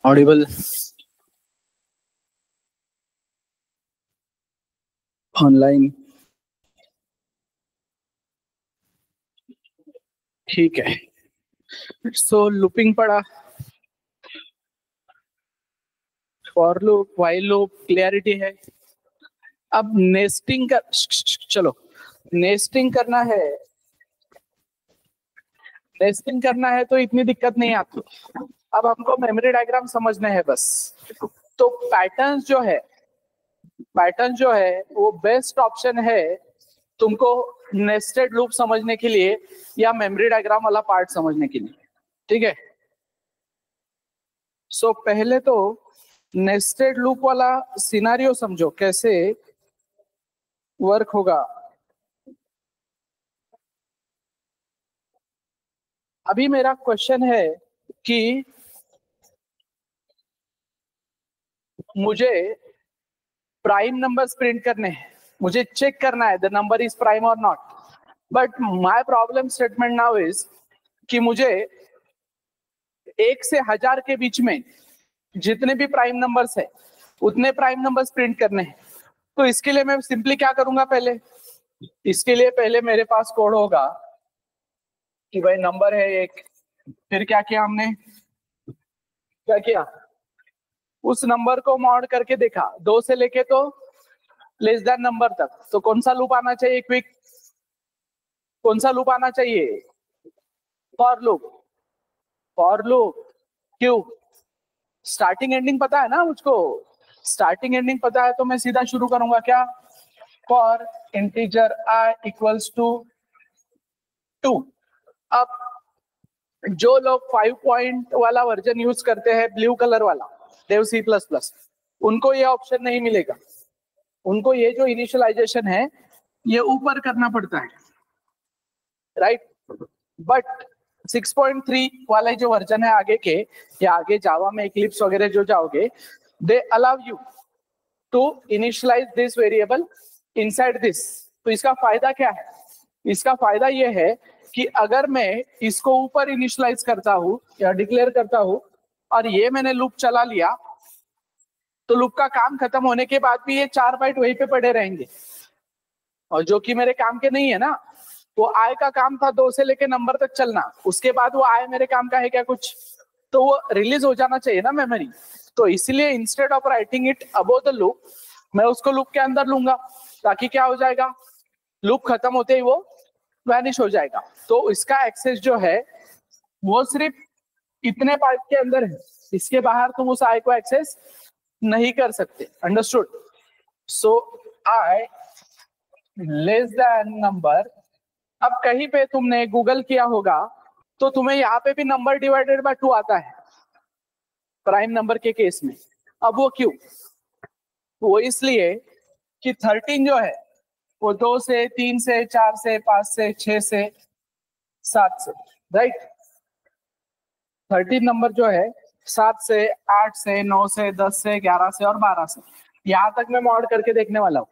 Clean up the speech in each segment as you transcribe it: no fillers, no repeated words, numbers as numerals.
Audible online, ठीक है। सो looping पढ़ा, for loop, while loop, clarity है। अब नेस्टिंग कर, चलो नेस्टिंग करना है, नेस्टिंग करना है तो इतनी दिक्कत नहीं आती। अब हमको मेमोरी डायग्राम समझना है बस। तो पैटर्न जो है वो बेस्ट ऑप्शन है तुमको नेस्टेड लूप समझने के लिए या मेमोरी डायग्राम वाला पार्ट समझने के लिए, ठीक है। सो पहले तो नेस्टेड लूप वाला सिनारियो समझो कैसे वर्क होगा। अभी मेरा क्वेश्चन है कि मुझे प्राइम नंबर्स प्रिंट करने हैं, मुझे चेक करना है द नंबर इज प्राइम और not. But my problem statement now is कि मुझे 1 से 1000 के बीच में जितने भी प्राइम नंबर्स है उतने प्राइम नंबर्स प्रिंट करने हैं। तो इसके लिए मैं सिंपली क्या करूंगा, इसके लिए पहले मेरे पास कोड होगा कि भाई नंबर है एक, फिर क्या किया हमने, क्या किया, उस नंबर को मॉड करके देखा 2 से लेके तो लेस देन नंबर तक। तो कौन सा लूप आना चाहिए, क्विक कौन सा लूप आना चाहिए, फॉर लूप। क्यों, स्टार्टिंग एंडिंग पता है ना मुझको, स्टार्टिंग एंडिंग पता है तो मैं सीधा शुरू करूंगा क्या, for integer i equals to 2। अब जो लोग 5 पॉइंट वाला वर्जन यूज करते हैं, ब्लू कलर वाला देव C++, उनको ये ऑप्शन नहीं मिलेगा। उनको ये जो इनिशियलाइजेशन है ये ऊपर करना पड़ता है, राइट। बट 6.3 वाला जो वर्जन है आगे के, या आगे जावा में इक्लिप्स वगैरह जो जाओगे, they allow you to initialise this variable inside this. तो इसका फायदा क्या है, इसका फायदा ये है कि अगर मैं इसको ऊपर इनिशियलाइज करता हूं या डिक्लेयर करता हूं और ये मैंने लूप चला लिया, तो लूप का काम खत्म होने के बाद भी ये 4 बाइट वहीं पे पड़े रहेंगे, और जो कि मेरे काम के नहीं है ना। वो आय का काम था 2 से लेके नंबर तक चलना, उसके बाद वो आय मेरे काम का है क्या कुछ, तो वो रिलीज हो जाना चाहिए ना मेमोरी। तो इसलिए instead of writing it above the loop, मैं उसको लूप के अंदर लूंगा, ताकि क्या हो जाएगा, लूप खत्म होते ही वो वैनिश हो जाएगा। तो इसका एक्सेस जो है वो सिर्फ इतने पार्ट के अंदर है, इसके बाहर तुम उस आई को एक्सेस नहीं कर सकते। अंडरस्टूड। सो आई लेस देन नंबर। अब कहीं पे तुमने गूगल किया होगा तो तुम्हें यहाँ पे भी नंबर डिवाइडेड बाय 2 आता है प्राइम नंबर के केस में। अब वो क्यों, वो इसलिए कि 13 जो है वो 2 से 3 से 4 से 5 से 6 से 7 से, राइट। 13 नंबर जो है 7 से 8 से 9 से 10 से 11 से और 12 से, यहां तक मैं मॉड करके देखने वाला हूं।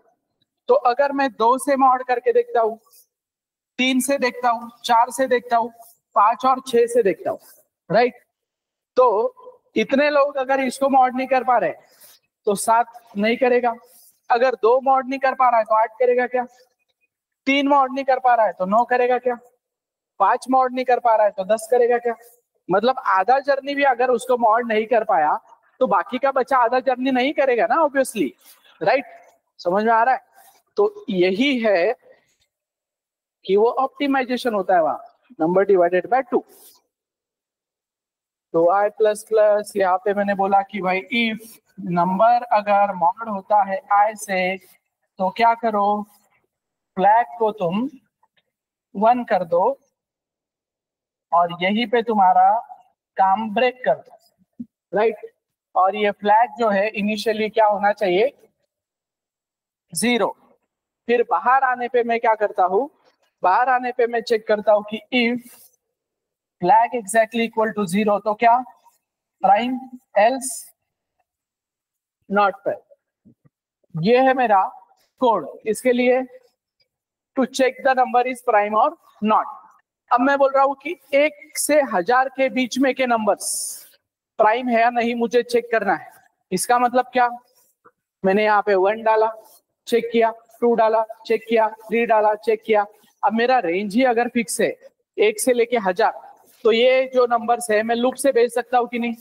तो अगर मैं 2 से मॉड करके देखता हूं, 3 से देखता हूं, 4 से देखता हूं, 5 और 6 से देखता हूं, राइट। तो इतने लोग अगर इसको मॉड नहीं कर पा रहे तो 7 नहीं करेगा, अगर 2 मॉड नहीं कर पा रहा है तो 8 करेगा क्या, 3 मॉड नहीं कर पा रहा है तो 9 करेगा क्या, 5 मॉड नहीं कर पा रहा है तो 10 करेगा क्या। मतलब आधा जर्नी भी अगर उसको मॉड नहीं कर पाया तो बाकी का बच्चा आधा जर्नी नहीं करेगा ना, ऑब्वियसली, राइट। समझ में आ रहा है। तो यही है कि वो ऑप्टिमाइजेशन होता है वहां, नंबर डिवाइडेड बाय 2। तो i प्लस प्लस यहाँ पे मैंने बोला कि भाई इफ नंबर अगर मॉड होता है i से तो क्या करो, फ्लैग को तुम 1 कर दो और यहीं पे तुम्हारा काम ब्रेक कर दो, राइट। और ये फ्लैग जो है इनिशियली क्या होना चाहिए, 0। फिर बाहर आने पे मैं क्या करता हूं, बाहर आने पे मैं चेक करता हूं कि if flag exactly equal to 0 तो क्या प्राइम, एल्स नॉट प्राइम। ये है मेरा कोड इसके लिए, to check the number is prime और नॉट। अब मैं बोल रहा हूं कि 1 से 1000 के बीच में के नंबर्स, प्राइम है या नहीं मुझे चेक करना है। इसका मतलब क्या, मैंने यहाँ पे 1 डाला, चेक किया, 2 डाला, चेक किया, 3 डाला, चेक किया। अब मेरा रेंज ही अगर फिक्स है 1 से लेके 1000, तो ये जो नंबर्स है मैं लूप से भेज सकता हूँ कि नहीं,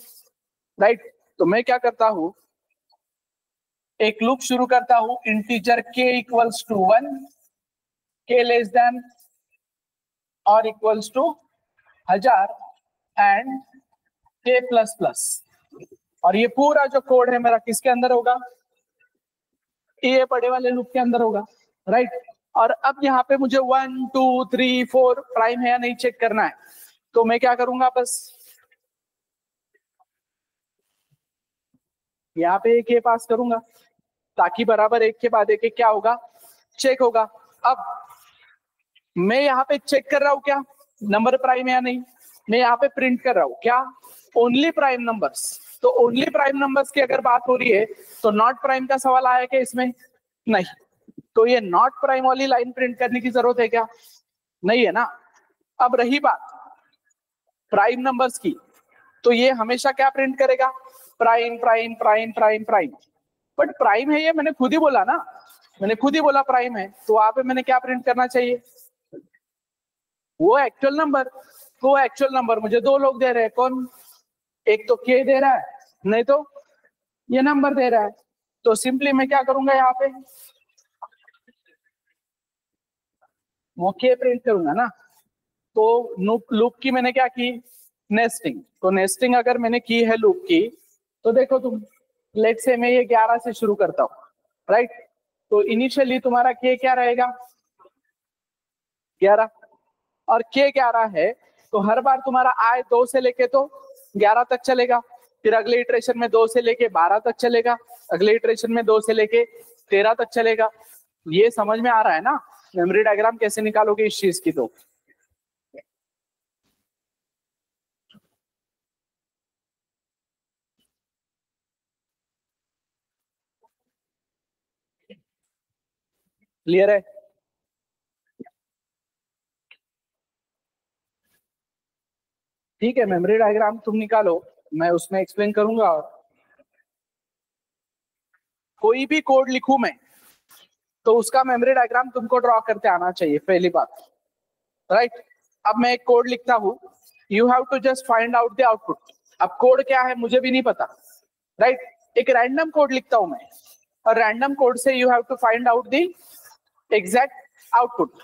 राइट। तो मैं क्या करता हूँ, एक लूप शुरू करता हूँ, integer k equals to 1, k less than और equals to 1000 and k plus plus. और ये पूरा जो कोड है मेरा किसके अंदर होगा, ये बड़े वाले लूप के अंदर होगा, राइट। और अब यहाँ पे मुझे 1 2 3 4 प्राइम है या नहीं चेक करना है। तो मैं क्या करूंगा, बस यहाँ पे एक पास करूंगा ताकि बराबर एक के बाद एक क्या होगा, चेक होगा। अब मैं यहाँ पे चेक कर रहा हूँ क्या नंबर प्राइम है या नहीं, मैं यहाँ पे प्रिंट कर रहा हूँ क्या, ओनली प्राइम नंबर्स। तो ओनली प्राइम नंबर्स की अगर बात हो रही है तो नॉट प्राइम का सवाल आया क्या इसमें, नहीं। तो ये नॉट प्राइम वाली लाइन प्रिंट करने की जरूरत है क्या, नहीं है ना। अब रही बात प्राइम नंबर्स की, तो ये हमेशा क्या प्रिंट करेगा, prime prime prime prime prime. But prime है ये मैंने खुद ही बोला ना, मैंने खुद ही बोला प्राइम है, तो वहां पे मैंने क्या प्रिंट करना चाहिए, वो एक्चुअल नंबर। वो एक्चुअल नंबर मुझे 2 लोग दे रहे हैं, कौन, एक तो के दे रहा है, नहीं तो ये नंबर दे रहा है। तो सिंपली मैं क्या करूंगा, यहाँ पे वो के प्रिंट करूंगा ना। तो लूप की मैंने क्या की, नेस्टिंग। तो नेस्टिंग अगर मैंने की है लूप की, तो देखो तुम, लेट से मैं ये 11 से शुरू करता हूँ, राइट। तो इनिशियली तुम्हारा के क्या रहेगा, 11, और के 11 है, तो हर बार तुम्हारा आय 2 से लेके तो 11 तक चलेगा, फिर अगले इटरेशन में 2 से लेके 12 तक चलेगा, अगले इटरेशन में 2 से लेके 13 तक चलेगा। ये समझ में आ रहा है ना, मेमोरी डायग्राम कैसे निकालोगे इस चीज की। तो क्लियर है, ठीक है। मेमोरी डायग्राम तुम निकालो, मैं उसमें एक्सप्लेन करूंगा। और कोई भी कोड लिखूं मैं, तो उसका मेमोरी डायग्राम तुमको ड्रॉ करते आना चाहिए, पहली बात, राइट। अब मैं एक कोड लिखता हूं, you have to just find out the output. अब कोड क्या है मुझे भी नहीं पता, राइट। एक रैंडम कोड लिखता हूं मैं, और रैंडम कोड से you have to find out the exact output.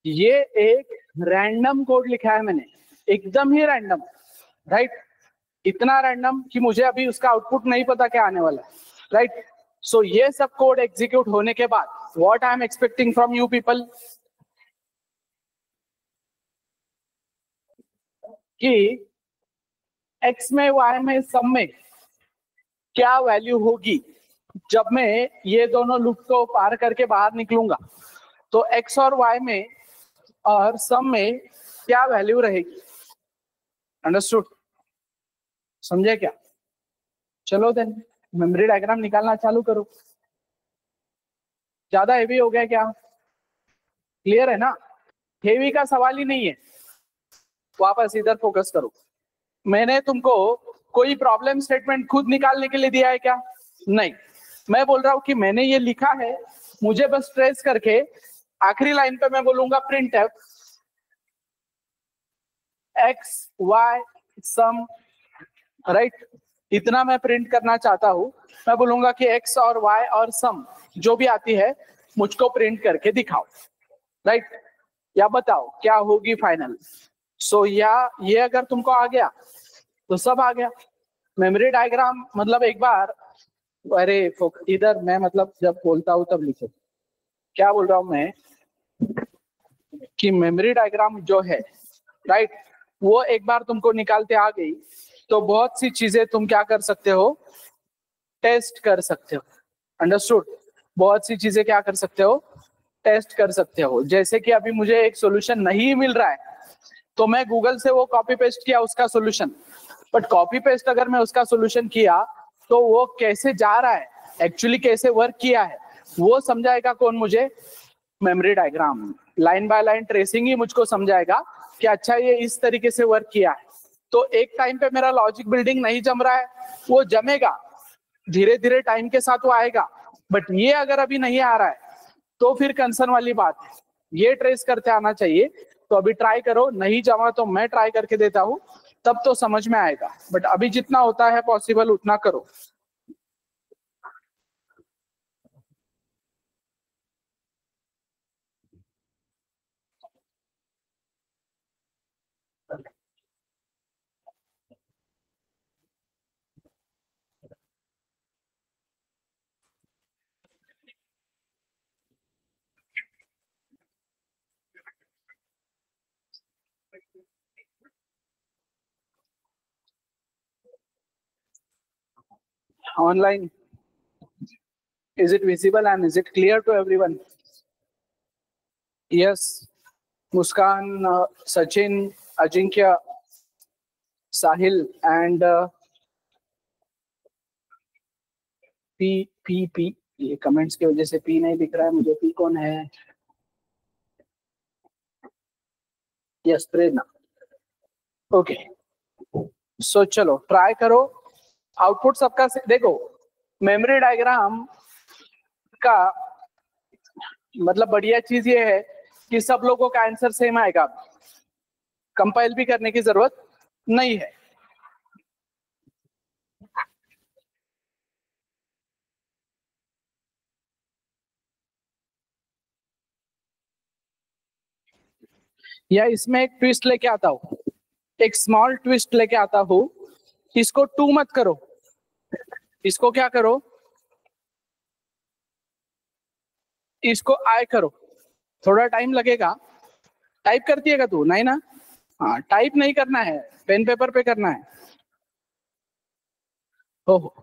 ये एक रैंडम कोड लिखा है मैंने, एकदम ही रैंडम, राइट। इतना रैंडम कि मुझे अभी उसका आउटपुट नहीं पता क्या आने वाला है, राइट। सो ये सब कोड एग्जीक्यूट होने के बाद what I am expecting from you people, कि एक्स में वाई में सब में क्या वैल्यू होगी जब मैं ये दोनों लूप को पार करके बाहर निकलूंगा। तो एक्स और वाई में और सम में क्या वैल्यू रहेगी, अंडरस्टूड, समझे क्या। चलो देन मेमोरी डायग्राम निकालना चालू करो। ज्यादा हेवी हो गया क्या, क्लियर है ना, हेवी का सवाल ही नहीं है, वापस इधर फोकस करो। मैंने तुमको कोई प्रॉब्लम स्टेटमेंट खुद निकालने के लिए दिया है क्या? नहीं। मैं बोल रहा हूं कि मैंने ये लिखा है, मुझे बस ट्रेस करके आखिरी लाइन पे मैं बोलूंगा प्रिंट एफ एक्स वाई सम, राइट? इतना मैं प्रिंट करना चाहता हूं। मैं बोलूंगा कि एक्स और वाई और सम जो भी आती है मुझको प्रिंट करके दिखाओ, राइट? या बताओ क्या होगी फाइनल। सो या ये अगर तुमको आ गया तो सब आ गया। मेमोरी डायग्राम मतलब एक बार, अरे इधर मैं मतलब जब बोलता हूं तब लिखो। क्या बोल रहा हूं मैं कि मेमोरी डायग्राम जो है, राइट, वो एक बार तुमको निकालते आ गई तो बहुत सी चीजें तुम क्या कर सकते हो, टेस्ट कर सकते हो। अंडरस्टूड? बहुत सी चीजें क्या कर सकते हो, टेस्ट कर सकते हो। जैसे कि अभी मुझे एक सॉल्यूशन नहीं मिल रहा है तो मैं गूगल से वो कॉपी पेस्ट किया उसका सॉल्यूशन, बट कॉपी पेस्ट अगर मैं उसका सॉल्यूशन किया तो वो कैसे जा रहा है, एक्चुअली कैसे वर्क किया है, वो समझाएगा कौन मुझे? Memory diagram. Line by line tracing ही मुझको समझाएगा कि अच्छा ये इस तरीके से वर्क किया है। तो एक टाइम पे मेरा लॉजिक बिल्डिंग नहीं जम रहा है, वो जमेगा, धीरे धीरे टाइम के साथ वो आएगा। बट ये अगर अभी नहीं आ रहा है तो फिर कंसर्न वाली बात है, ये ट्रेस करते आना चाहिए। तो अभी ट्राई करो, नहीं जमा तो मैं ट्राई करके देता हूँ, तब तो समझ में आएगा। बट अभी जितना होता है पॉसिबल उतना करो। Online, is it visible and is it clear to everyone? Yes. Muskan, Sachin, Ajinkya, Sahil and P P P. ये कमेंट्स की वजह से पी नहीं दिख रहा है मुझे। पी कौन है? यस, प्रेरणा। ओके, सो चलो ट्राई करो। आउटपुट सबका देखो, मेमोरी डायग्राम का मतलब बढ़िया चीज ये है कि सब लोगों का आंसर सेम आएगा, कंपाइल भी करने की जरूरत नहीं है। या इसमें एक ट्विस्ट लेके आता हूँ, एक स्मॉल ट्विस्ट लेके आता हूँ। इसको टू मत करो, इसको क्या करो, इसको आई करो। थोड़ा टाइम लगेगा। टाइप करती है क्या तू? नहीं ना? हाँ, टाइप नहीं करना है, पेन पेपर पे करना है। ओहो,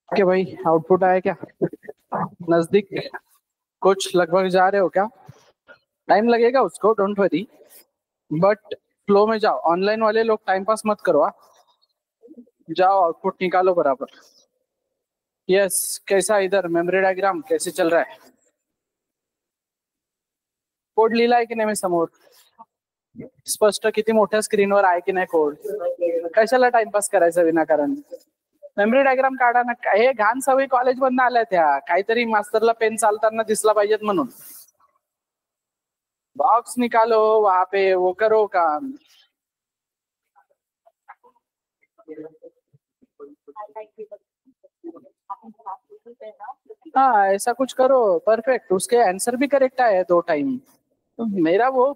के भाई आउटपुट आया क्या? नजदीक कुछ लगभग जा रहे हो क्या? टाइम लगेगा उसको, डोंट वरी, बट फ्लो में जाओ। ऑनलाइन वाले लोग टाइम पास मत करो, हाँ? जाओ आउटपुट निकालो बराबर। यस। कैसा इधर मेमरी डायग्राम कैसे चल रहा है? कोड लिहिलाय की नाही मी समोर? स्पष्ट किती मोठ्या स्क्रीनवर आहे की नाही कोड? कशाला टाइमपास करायचा विनाकारण? मेमरी डायग्राम काढा ना. हे घाण सवयी कॉलेज मधनं आल्या त्या, काहीतरी मास्तरला पेन चालताना दिसला पाहिजेत म्हणून. बॉक्स निकालो वहां पे, वो करो काम. हाँ ऐसा कुछ करो, परफेक्ट. उसके आंसर भी करेक्ट आए 2 टाइम. मेरा वो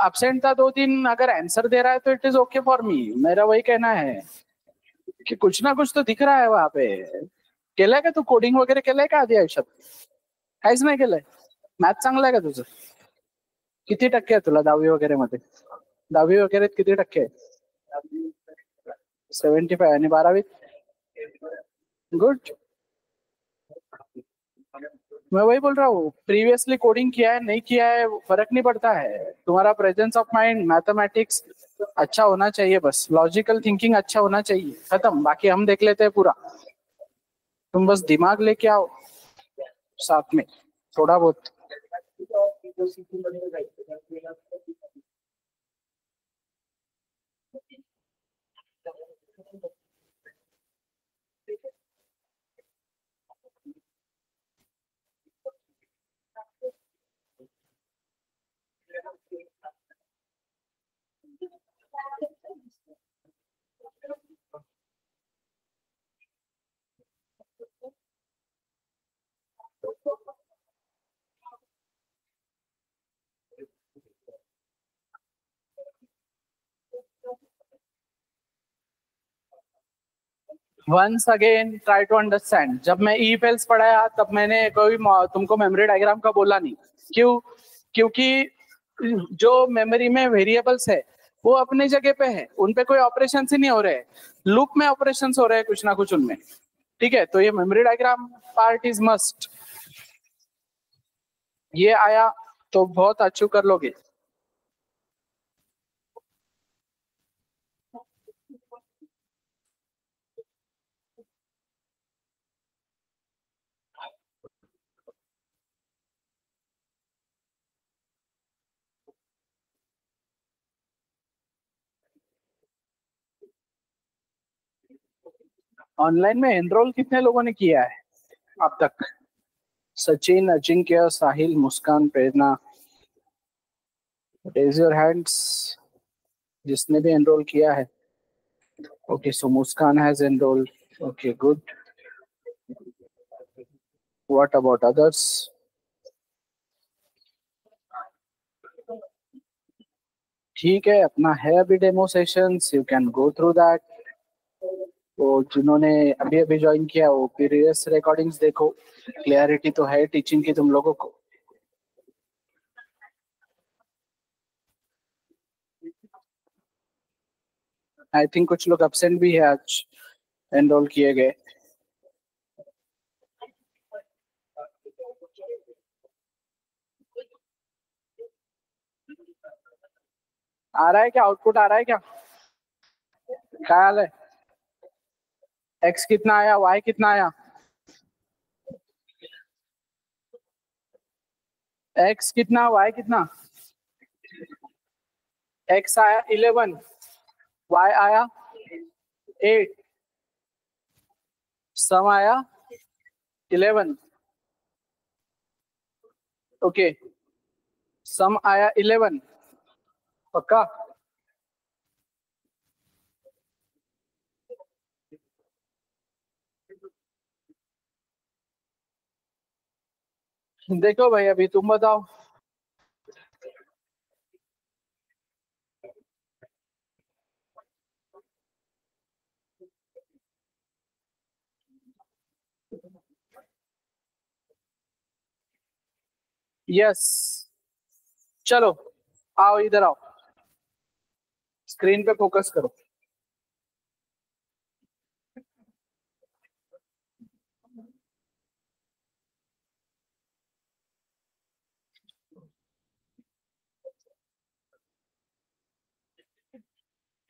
एब्सेंट था 2 दिन, अगर आंसर दे रहा है तो it is okay for me. मेरा वही कहना है की कुछ ना कुछ तो दिख रहा है वहां पे. केलंय का तू कोडिंग वगैरे केलंय का आधी आयुष्यात? काहीच नाही केलंय. मॅथ चांगलं आहे का तुझं? किती टक्के आहे तुला 10वी वगैरे मध्ये? 10वी वगैरे किती टक्के आहे? 75. आणि 12वीत? गुड. मैं वही बोल रहा हूँ, प्रीवियसली कोडिंग किया है नहीं किया है फर्क नहीं पड़ता है. तुम्हारा प्रेजेंस ऑफ माइंड, मैथमेटिक्स अच्छा होना चाहिए, बस लॉजिकल थिंकिंग अच्छा होना चाहिए, खत्म. बाकी हम देख लेते हैं पूरा. तुम बस दिमाग लेके आओ साथ में, थोड़ा बहुत. Once again try to understand. जब मैं ई फेल्स पढ़ाया तब मैंने कोई तुमको मेमोरी डायग्राम का बोला नहीं. क्यों? क्योंकि जो मेमोरी में वेरिएबल्स है वो अपने जगह पे है, उन पे कोई ऑपरेशन ही नहीं हो रहे. लूप में ऑपरेशन हो रहे हैं कुछ ना कुछ उनमें. ठीक है, तो ये memory diagram part is must. ये आया तो बहुत अच्छू कर लोगे. ऑनलाइन में एनरोल कितने लोगों ने किया है अब तक? सचिन, अजिंक्य, साहिल, मुस्कान, प्रेरणा, रेज योर हैंड्स जिसने भी एनरोल किया है. Okay, so Muskan has enrol. Okay, good. What about others? ठीक है, अपना है अभी demo sessions, you can go through that. तो जिन्होंने अभी अभी ज्वाइन किया वो प्रीवियस रिकॉर्डिंग्स देखो. क्लियरिटी तो है टीचिंग की तुम लोगों को. आई थिंक कुछ लोग एब्सेंट भी है आज, एनरोल किए गए. आ रहा है क्या? आउटपुट आ रहा है क्या? क्या हाल है? एक्स कितना आया, वाई कितना आया? एक्स कितना, वाई कितना? एक्स आया 11, वाई आया 8, सम आया 11. ओके, सम आया 11. पक्का? देखो भाई, अभी तुम बताओ. यस, चलो आओ, इधर आओ, स्क्रीन पे फोकस करो.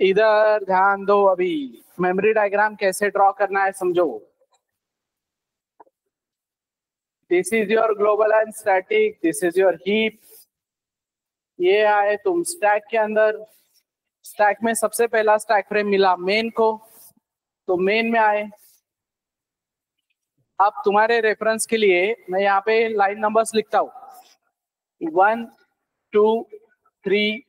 इधर ध्यान दो. अभी मेमोरी डायग्राम कैसे ड्रॉ करना है समझो. This is your global and static, this is your heap. ये आए तुम स्टैक के अंदर. स्टैक में सबसे पहला स्टैक फ्रेम मिला मेन को, तो मेन में आए. अब तुम्हारे रेफरेंस के लिए मैं यहाँ पे लाइन नंबर्स लिखता हूँ. 1 2 3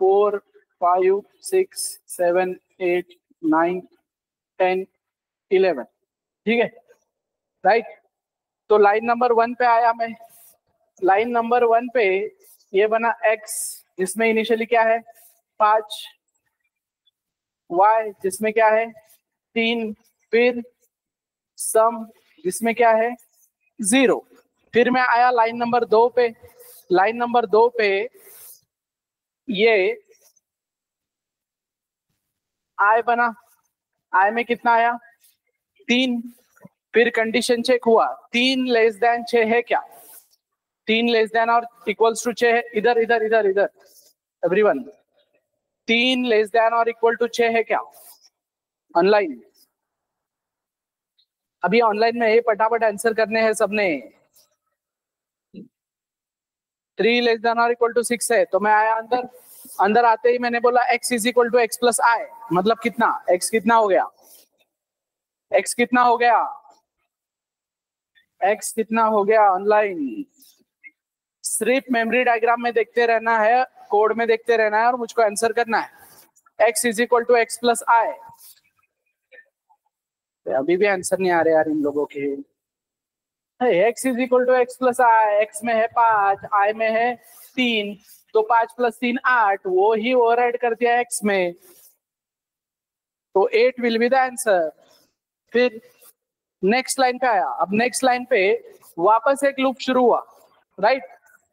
4 5 6 7 8 9 10 11. ठीक है, राइट. तो लाइन नंबर 1 पे आया मैं. लाइन नंबर 1 पे ये बना x, जिसमें इनिशियली क्या है 5, y जिसमें क्या है 3, फिर सम जिसमें क्या है 0. फिर मैं आया लाइन नंबर 2 पे. लाइन नंबर 2 पे ये i बना. i में कितना आया 3. फिर कंडीशन चेक हुआ, 3 लेस देन 6 है क्या? 3 लेस देन और इक्वल्स टू 6 है. इधर इधर इधर इधर everyone, 3 less than or equal to 6 है क्या ऑनलाइन? अभी ऑनलाइन में ये फटाफट आंसर करने हैं सबने. 3 less than or equal to 6 है. तो मैं आया अंदर. अंदर आते ही मैंने बोला x is equal to x plus i. मतलब कितना, x कितना हो गया, x कितना हो गया, x कितना हो गया ऑनलाइन? सिर्फ मेमोरी डायग्राम में देखते रहना है, कोड में देखते रहना है और मुझको आंसर करना है. x is equal to x plus i. अभी भी आंसर नहीं आ रहे यार इन लोगों के. x is equal to x plus i. X में है 5, आई में है 3, तो 5 प्लस 3 8, वो ही ओवरराइड कर दिया x में, तो 8 विल बी द आंसर. फिर नेक्स्ट लाइन पे आया. अब नेक्स्ट लाइन पे वापस एक लूप शुरू हुआ, राइट.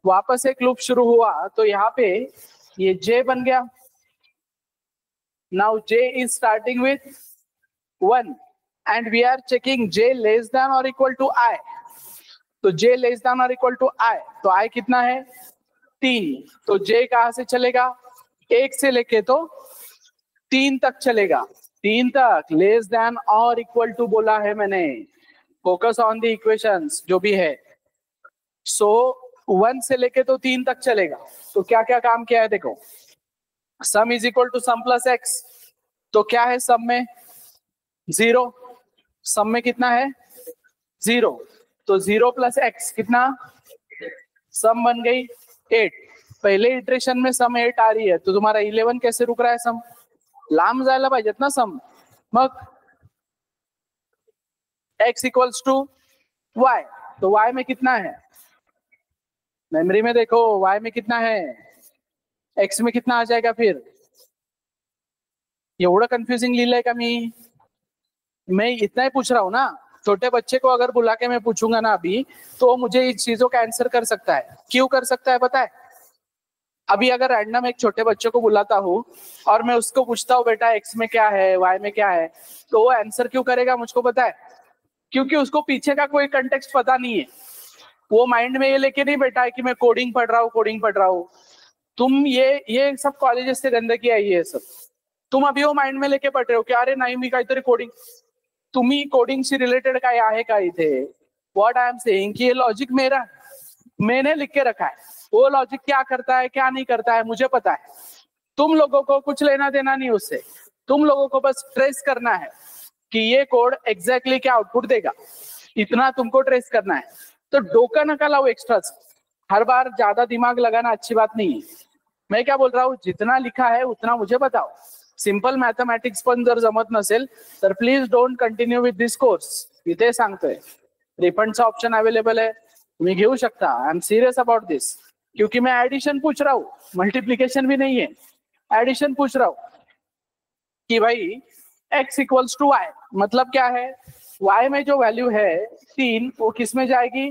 वापस एक लूप शुरू हुआ तो यहाँ पे ये j बन गया. Now j is starting with 1 and we are checking j less than or equal to i. तो j less than or equal to i, तो i कितना है 3. तो j कहां से चलेगा, 1 से लेके तो 3 तक चलेगा. 3 तक less than or equal to बोला है मैंने. फोकस ऑन द इक्वेशंस जो भी है. सो 1 से लेके तो 3 तक चलेगा. तो क्या क्या काम किया है देखो. Sum is equal to sum plus x. तो क्या है सम में 0. सम में कितना है 0. तो 0 + x कितना, सम बन गई 8। पहले इटरेशन में सम 8 आ रही है, तो तुम्हारा 11 कैसे रुक रहा है सम, लांब जायला पाहिजेत ना सम। मग x = y, तो y में कितना है, मेमोरी में देखो y में कितना है, x में कितना आ जाएगा फिर, एवढं कन्फ्युजिंग लिहिलंय का मैं इतना ही पूछ रहा हूँ ना। छोटे बच्चे को अगर बुला के मैं पूछूंगा ना अभी, तो मुझे इस चीजों का आंसर कर सकता है। क्यों कर सकता है पता है, अभी अगर रैंडम एक छोटे बच्चे को बुलाता हूँ और मैं उसको पूछता हूँ बेटा x में क्या है, y में क्या है, तो वो आंसर क्यों करेगा मुझको पता है, क्योंकि उसको पीछे का कोई कंटेक्स्ट पता नहीं है। वो माइंड में ये लेके नहीं बैठा है कि मैं कोडिंग पढ़ रहा हूँ। तुम ये सब कॉलेजेस से गंदगी आई है सब, तुम अभी वो माइंड में लेके पढ़ रहे हो कि अरे नाही मी काहीतरी कोडिंग, तुम्ही कोडिंगशी रिलेटेड काय आहे का इथे। व्हाट आई एम सेइंग कि ये लॉजिक मैंने लिख के रखा है, वो लॉजिक क्या करता है क्या नहीं करता है मुझे पता है। तुम लोगों को कुछ लेना देना नहीं उससे, तुम लोगों को बस ट्रेस करना है कि ये कोड एग्जैक्टली क्या आउटपुट देगा, इतना तुमको ट्रेस करना है। तो डोका नका लाओ एक्स्ट्रा, हर बार ज्यादा दिमाग लगाना अच्छी बात नहीं है। मैं क्या बोल रहा हूँ, जितना लिखा है उतना मुझे बताओ। सिंपल मॅथमॅटिक्स पण जर जमत नसेल तर please don't continue with this course, इथे सांगतोय रिफंडचा ऑप्शन अवेलेबल है, तुम्ही घेऊ शकता। I am serious about this, क्योंकि मैं एडिशन पूछ रहा हूँ, मल्टीप्लीकेशन भी नहीं है, एडिशन पूछ रहा हूँ कि भाई x = y, मतलब क्या है, y में जो वैल्यू है 3 वो किस में जाएगी,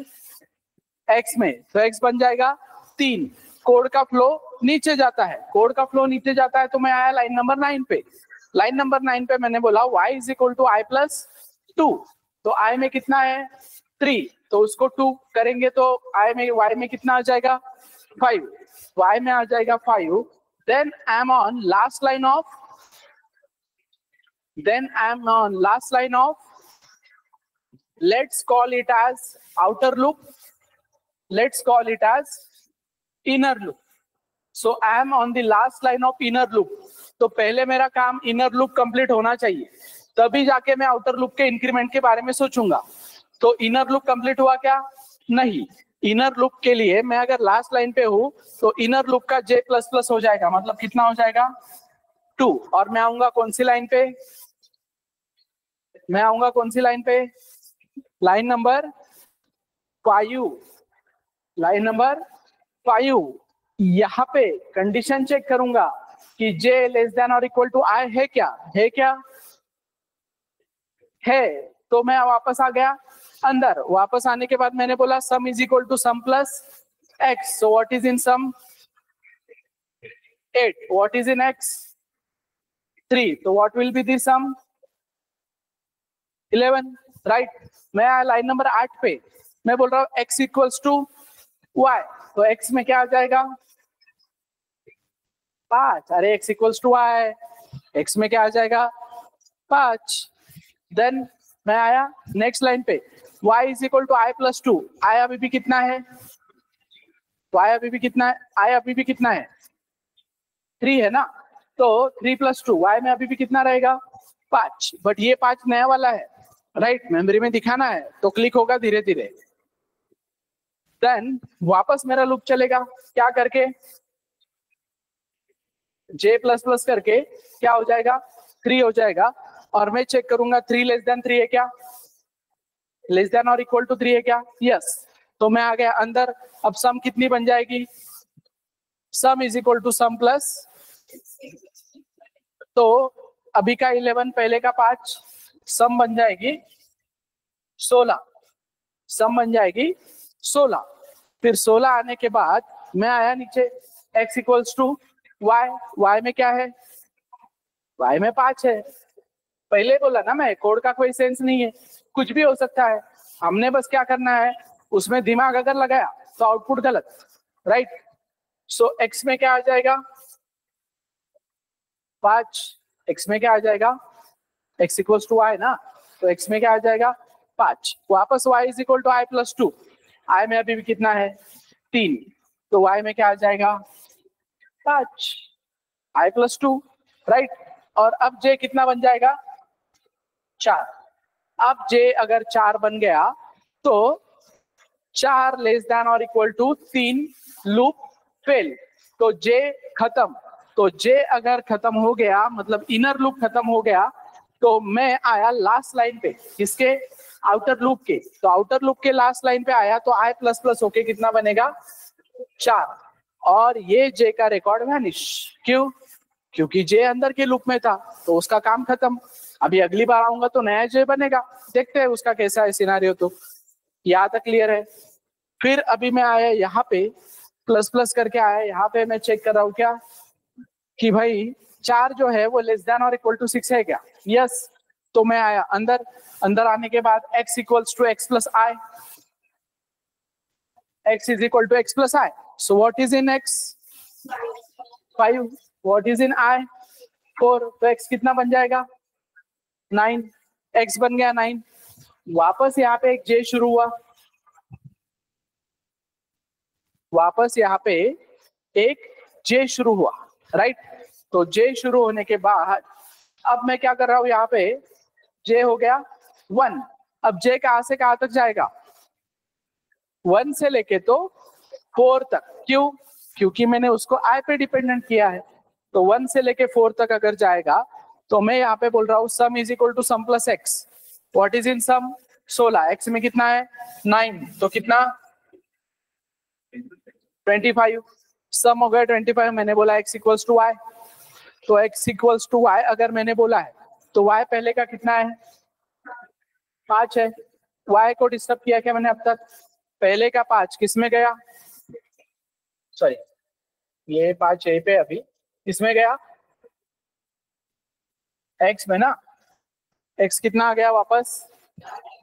x में, तो x बन जाएगा 3। कोड का फ्लो नीचे जाता है, तो मैं आया लाइन नंबर 9 पे। लाइन नंबर 9 पे मैंने बोला y = i + 2, तो i में कितना है 3, तो उसको 2 करेंगे तो y में कितना आ जाएगा 5, y में आ जाएगा 5। then I am on last line of let's call it as outer loop, let's call it as inner loop। so I am on the last line of inner loop, तो पहले मेरा काम inner loop complete होना चाहिए, तभी जाके मैं outer loop के इंक्रीमेंट के बारे में सोचूंगा। तो इनर लूप कंप्लीट हुआ क्या, नहीं। इनर लूप के लिए मैं अगर लास्ट लाइन पे हूं तो इनर लूप का j++ हो जाएगा, मतलब कितना हो जाएगा 2। और मैं आऊंगा कौन सी लाइन पे, लाइन नंबर 5। यहाँ पे कंडीशन चेक करूंगा कि j <= i है क्या है, तो मैं वापस आ गया अंदर। वापस आने के बाद मैंने बोला sum = sum + x, so what is in sum 8, what is in x 3, so what will be the sum 11, right. मैं आया लाइन नंबर 8 पे, मैं बोल रहा हूँ x = y, तो x में क्या आ जाएगा 5। अरे x = y, x में क्या आ जाएगा 5। देन मैं आया नेक्स्ट लाइन पे, y = i + 2, i अभी भी कितना है, i अभी भी कितना है 3 है ना, तो 3 + 2, y में अभी भी कितना रहेगा 5। बट ये 5 नया वाला है, राइट, मेमोरी में दिखाना है तो क्लिक होगा धीरे धीरे। देन वापस मेरा लूप चलेगा क्या करके, j++ करके क्या हो जाएगा 3 हो जाएगा, और मैं चेक करूंगा 3 <3 है क्या, <= 3 है क्या, यस। तो मैं आ गया अंदर। अब सम कितनी बन जाएगी, सम = सम प्लस, तो अभी का 11 पहले का 5, सम बन जाएगी 16, सम बन जाएगी 16। फिर 16 आने के बाद मैं आया नीचे, x = y में क्या है, y में 5 है। पहले बोला ना मैं, कोड का कोई सेंस नहीं है, कुछ भी हो सकता है, हमने बस क्या करना है उसमें दिमाग अगर लगाया तो आउटपुट गलत, राइट। सो x में क्या आ जाएगा 5, x में क्या आ जाएगा, x = y ना, तो x में क्या आ जाएगा 5। वापस y = i + 2, i में अभी भी कितना है 3, तो y में क्या आ जाएगा 5, i + 2, राइट। और अब j कितना बन जाएगा 4। अब j अगर 4 बन गया तो 4 less than or equal to 3 loop fail. तो जे खत्म। तो जे अगर खत्म हो गया मतलब इनर लूप खत्म हो गया तो मैं आया लास्ट लाइन पे, किसके, आउटर लूप के। तो आउटर लूप के लास्ट लाइन पे आया तो आई प्लस प्लस होके कितना बनेगा 4, और ये जे का रिकॉर्ड वैनिश। क्यों? क्योंकि जे अंदर के लूप में था तो उसका काम खत्म। अभी अगली बार आऊंगा तो नया जे बनेगा, देखते हैं उसका कैसा है सिनारियो। तो यहाँ तक क्लियर है। फिर अभी मैं आया यहाँ पे प्लस प्लस करके आया, यहाँ पे मैं चेक कर रहा हूँ क्या कि भाई 4 जो है वो less than or equal to 6 है क्या। यस। तो मैं आया अंदर, अंदर आने के बाद x equals to x plus i, x is equal to x plus i. So what is in x 5, what is in i 4। तो x कितना बन जाएगा 9, x बन गया 9। वापस यहाँ पे एक j शुरू हुआ, वापस यहाँ पे एक j शुरू हुआ, राइट। तो j शुरू होने के बाद अब मैं क्या कर रहा हूं, यहाँ पे j हो गया 1। अब j कहां से कहां तक जाएगा 1 से लेके तो 4 तक। क्यों? क्योंकि मैंने उसको i पे डिपेंडेंट किया है। तो 1 से लेके 4 तक अगर जाएगा तो मैं यहाँ पे बोल रहा हूँ sum is equal to sum plus x. What is in sum 16, x में कितना है 9, तो कितना 25। सम हो गया 25। मैंने बोला x इक्वल्स टू वाई, तो x इक्वल्स टू वाई अगर मैंने बोला है तो y पहले का कितना है 5 है। y को डिस्टर्ब किया क्या मैंने अब तक, पहले का 5 किस में गया, सॉरी ये 5 यहीं पे अभी किसमें गया x में ना। x कितना आ गया वापस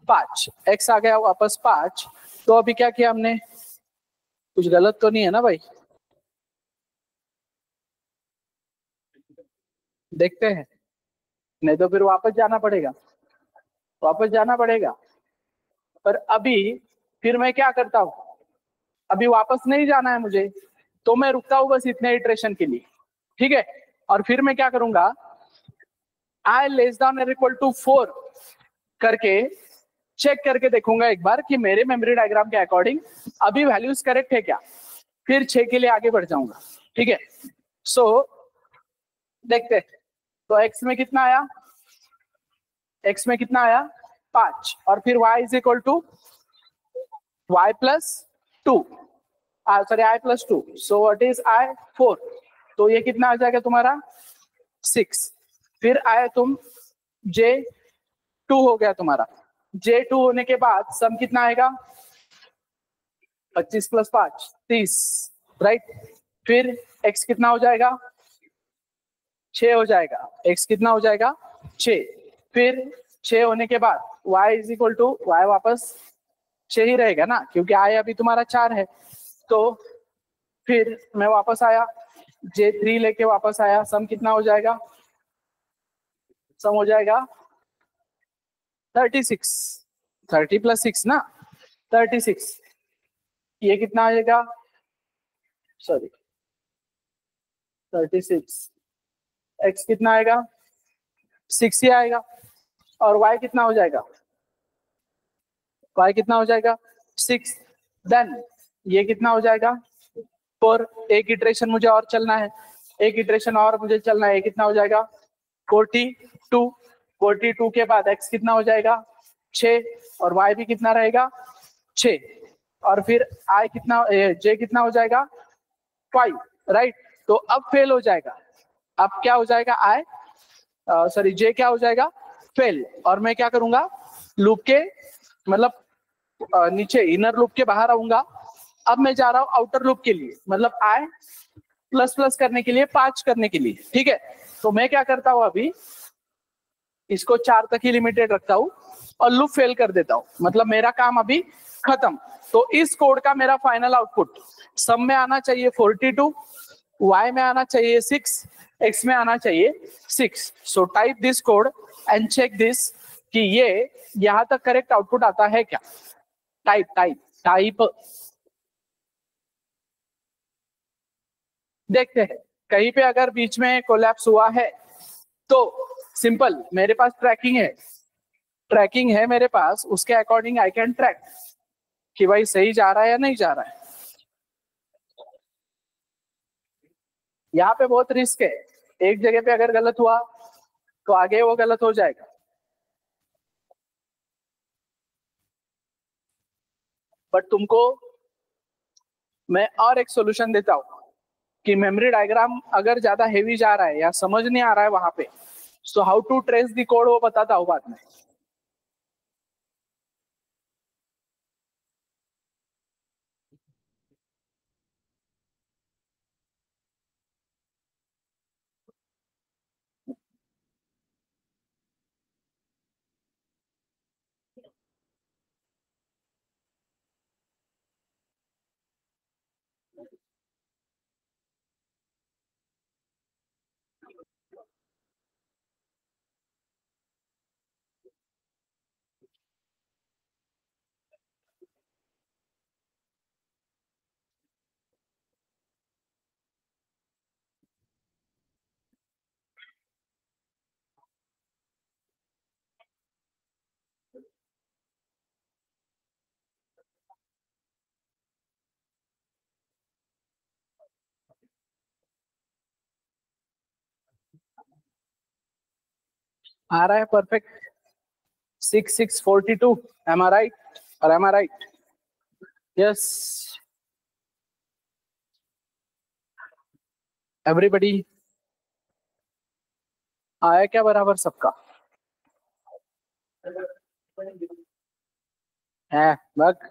5, x आ गया वापस 5। तो अभी क्या किया हमने, कुछ गलत तो नहीं है ना भाई, देखते हैं, नहीं तो फिर वापस जाना पड़ेगा, वापस जाना पड़ेगा। पर अभी फिर मैं क्या करता हूं, अभी वापस नहीं जाना है मुझे, तो मैं रुकता हूं बस इतने इटरेशन के लिए, ठीक है। और फिर मैं क्या करूंगा, आई less than or equal to 4 करके चेक करके देखूंगा एक बार कि मेरे मेमोरी डायग्राम के अकॉर्डिंग अभी वैल्यूज करेक्ट है क्या। फिर 6 के लिए आगे बढ़ जाऊंगा, ठीक है। सो देखते हैं। तो x में कितना आया, x में कितना आया 5, और फिर y is equal to y plus 2, sorry i plus 2। So what is i 4। तो ये कितना आ जाएगा तुम्हारा 6। फिर आए तुम j 2 हो गया तुम्हारा, j 2 होने के बाद सम कितना आएगा 25 प्लस 5 30, राइट। फिर x कितना हो जाएगा 6 हो जाएगा, x कितना हो जाएगा 6। फिर 6 होने के बाद y is equal to y वापस 6 ही रहेगा ना, क्योंकि i अभी तुम्हारा 4 है। तो फिर मैं वापस आया j3 लेके वापस आया, सम कितना हो जाएगा, सम हो जाएगा 36, 30 प्लस 6 ना 36। ये कितना आएगा, सॉरी 36, x कितना आएगा 6 ही आएगा, और y कितना हो जाएगा, y कितना हो जाएगा 6। देन ये कितना हो जाएगा 4। एक इटरेशन मुझे और चलना है, एक इटरेशन और मुझे चलना है, कितना हो जाएगा 42। 42 के बाद x कितना हो जाएगा 6, और y भी कितना रहेगा 6, और फिर i कितना j कितना हो जाएगा 5, राइट। तो अब फेल हो जाएगा, अब क्या हो जाएगा i सॉरी j क्या हो जाएगा फेल। और मैं क्या करूंगा लूप के मतलब नीचे इनर लूप के बाहर आऊंगा। अब मैं जा रहा हूं आउटर लूप के लिए, मतलब i प्लस प्लस करने के लिए 5 करने के लिए, ठीक है। तो मैं क्या करता हूं, अभी इसको 4 तक ही लिमिटेड रखता हूं और लूप फेल कर देता हूं, मतलब मेरा काम अभी खत्म। तो इस कोड का मेरा फाइनल आउटपुट सम में आना चाहिए 42, y में आना चाहिए 6, x में आना चाहिए 6। So type this code and check this कि ये यहां तक करेक्ट आउटपुट आता है क्या। टाइप टाइप टाइप देखते हैं, कहीं पे अगर बीच में कोलैप्स हुआ है तो सिंपल, मेरे पास ट्रैकिंग है, ट्रैकिंग है मेरे पास, उसके अकॉर्डिंग आई कैन ट्रैक कि भाई सही जा रहा है या नहीं जा रहा है। यहाँ पे बहुत रिस्क है, एक जगह पे अगर गलत हुआ तो आगे वो गलत हो जाएगा। बट तुमको मैं और एक सॉल्यूशन देता हूँ कि मेमोरी डायग्राम अगर ज्यादा हेवी जा रहा है या समझ नहीं आ रहा है वहां पे, so how to trace the code वो बताता हूँ बाद में। आ रहा है परफेक्ट। 6642, एम आई राइट और am I right? Yes everybody, आया क्या बराबर सबका? है बग,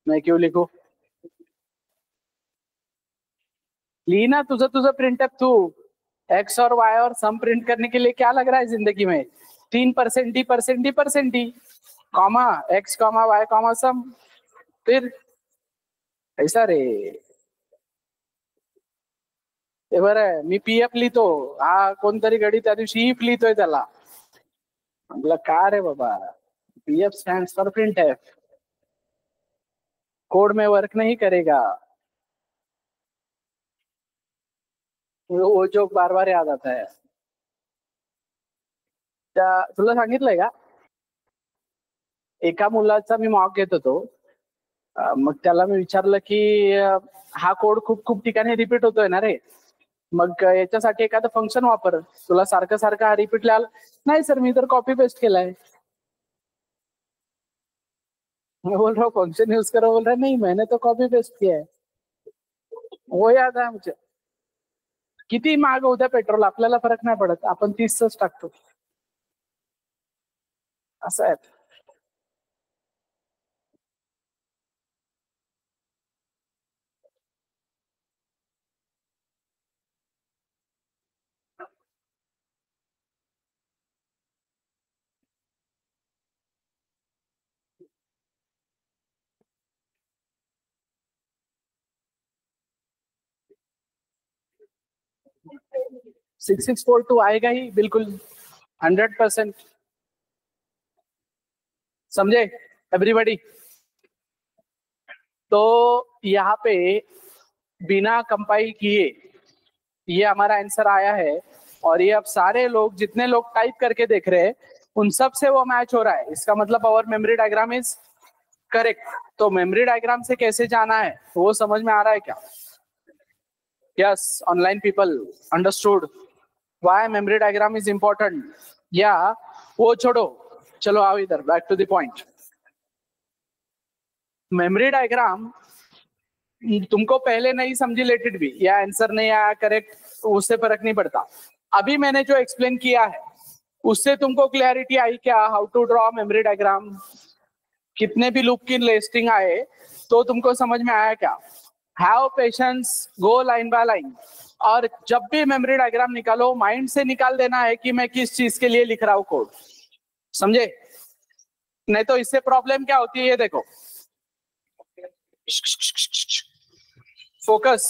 मैं क्यों लिखू? ली ना, तुझं तुझं प्रिंटअप तू एक्स और वाई और सम प्रिंट करने के लिए क्या लग रहा है जिंदगी में? 3% d percent d percent d, comma x comma y comma sum, फिर ऐसा रे। ते बरं मी पीएफ लिहितो, हा कोणतरी गडी त्या दिवशी इफ लिहितोय त्याला. म्हटलं का रे बाबा, PF stand for print F, code में वर्क नहीं करेगा. वो जोक बार बार याद आता है. तुला सांगितलंय का, एका मुलाचा मी मॉक घेत होतो. मग त्याला मी विचारलं की हा कोड खूप खूप ठिकाणी रिपीट होतोय ना रे, मग याच्यासाठी एखादं फंक्शन वापर, तुला सारखं सारखं हा रिपीट लिहाल. नाही सर, मी तर कॉपी पेस्ट केलाय. मैं बोल रहा हूँ फंक्शन यूज करो, बोल रहा है नहीं मैंने तो कॉपी पेस्ट किया है. वो याद आहे मुझे. किती महाग होत्या पेट्रोल, आपल्याला फरक नाही पडत, आपण 30च टाकतो. असं आहे. सिक्स 642 आएगा ही बिल्कुल, 100%. समझे एवरीबॉडी? तो यहाँ पे बिना कंपाइल किए ये हमारा आंसर आया है, और ये अब सारे लोग, जितने लोग टाइप करके देख रहे हैं, उन सब से वो मैच हो रहा है. इसका मतलब our memory diagram is correct. तो मेमोरी डायग्राम से कैसे जाना है वो समझ में आ रहा है क्या? Yes, online people understood why memory diagram is important. या वो छोड़ो, चलो आओ इधर, back to the point. Memory diagram तुमको पहले नहीं समझी लेटेड भी, या आंसर नहीं आया करेक्ट, उससे फर्क नहीं पड़ता. अभी मैंने जो एक्सप्लेन किया है उससे तुमको क्लैरिटी आई क्या, how to draw memory diagram? कितने भी लूप की लिस्टिंग आए तो तुमको समझ में आया क्या? Have patience, go line by line, और जब भी मेमोरी डायग्राम निकालो माइंड से निकाल देना है कि मैं किस चीज के लिए लिख रहा हूं कोड. समझे? नहीं तो इससे प्रॉब्लम क्या होती है, ये देखो. फोकस.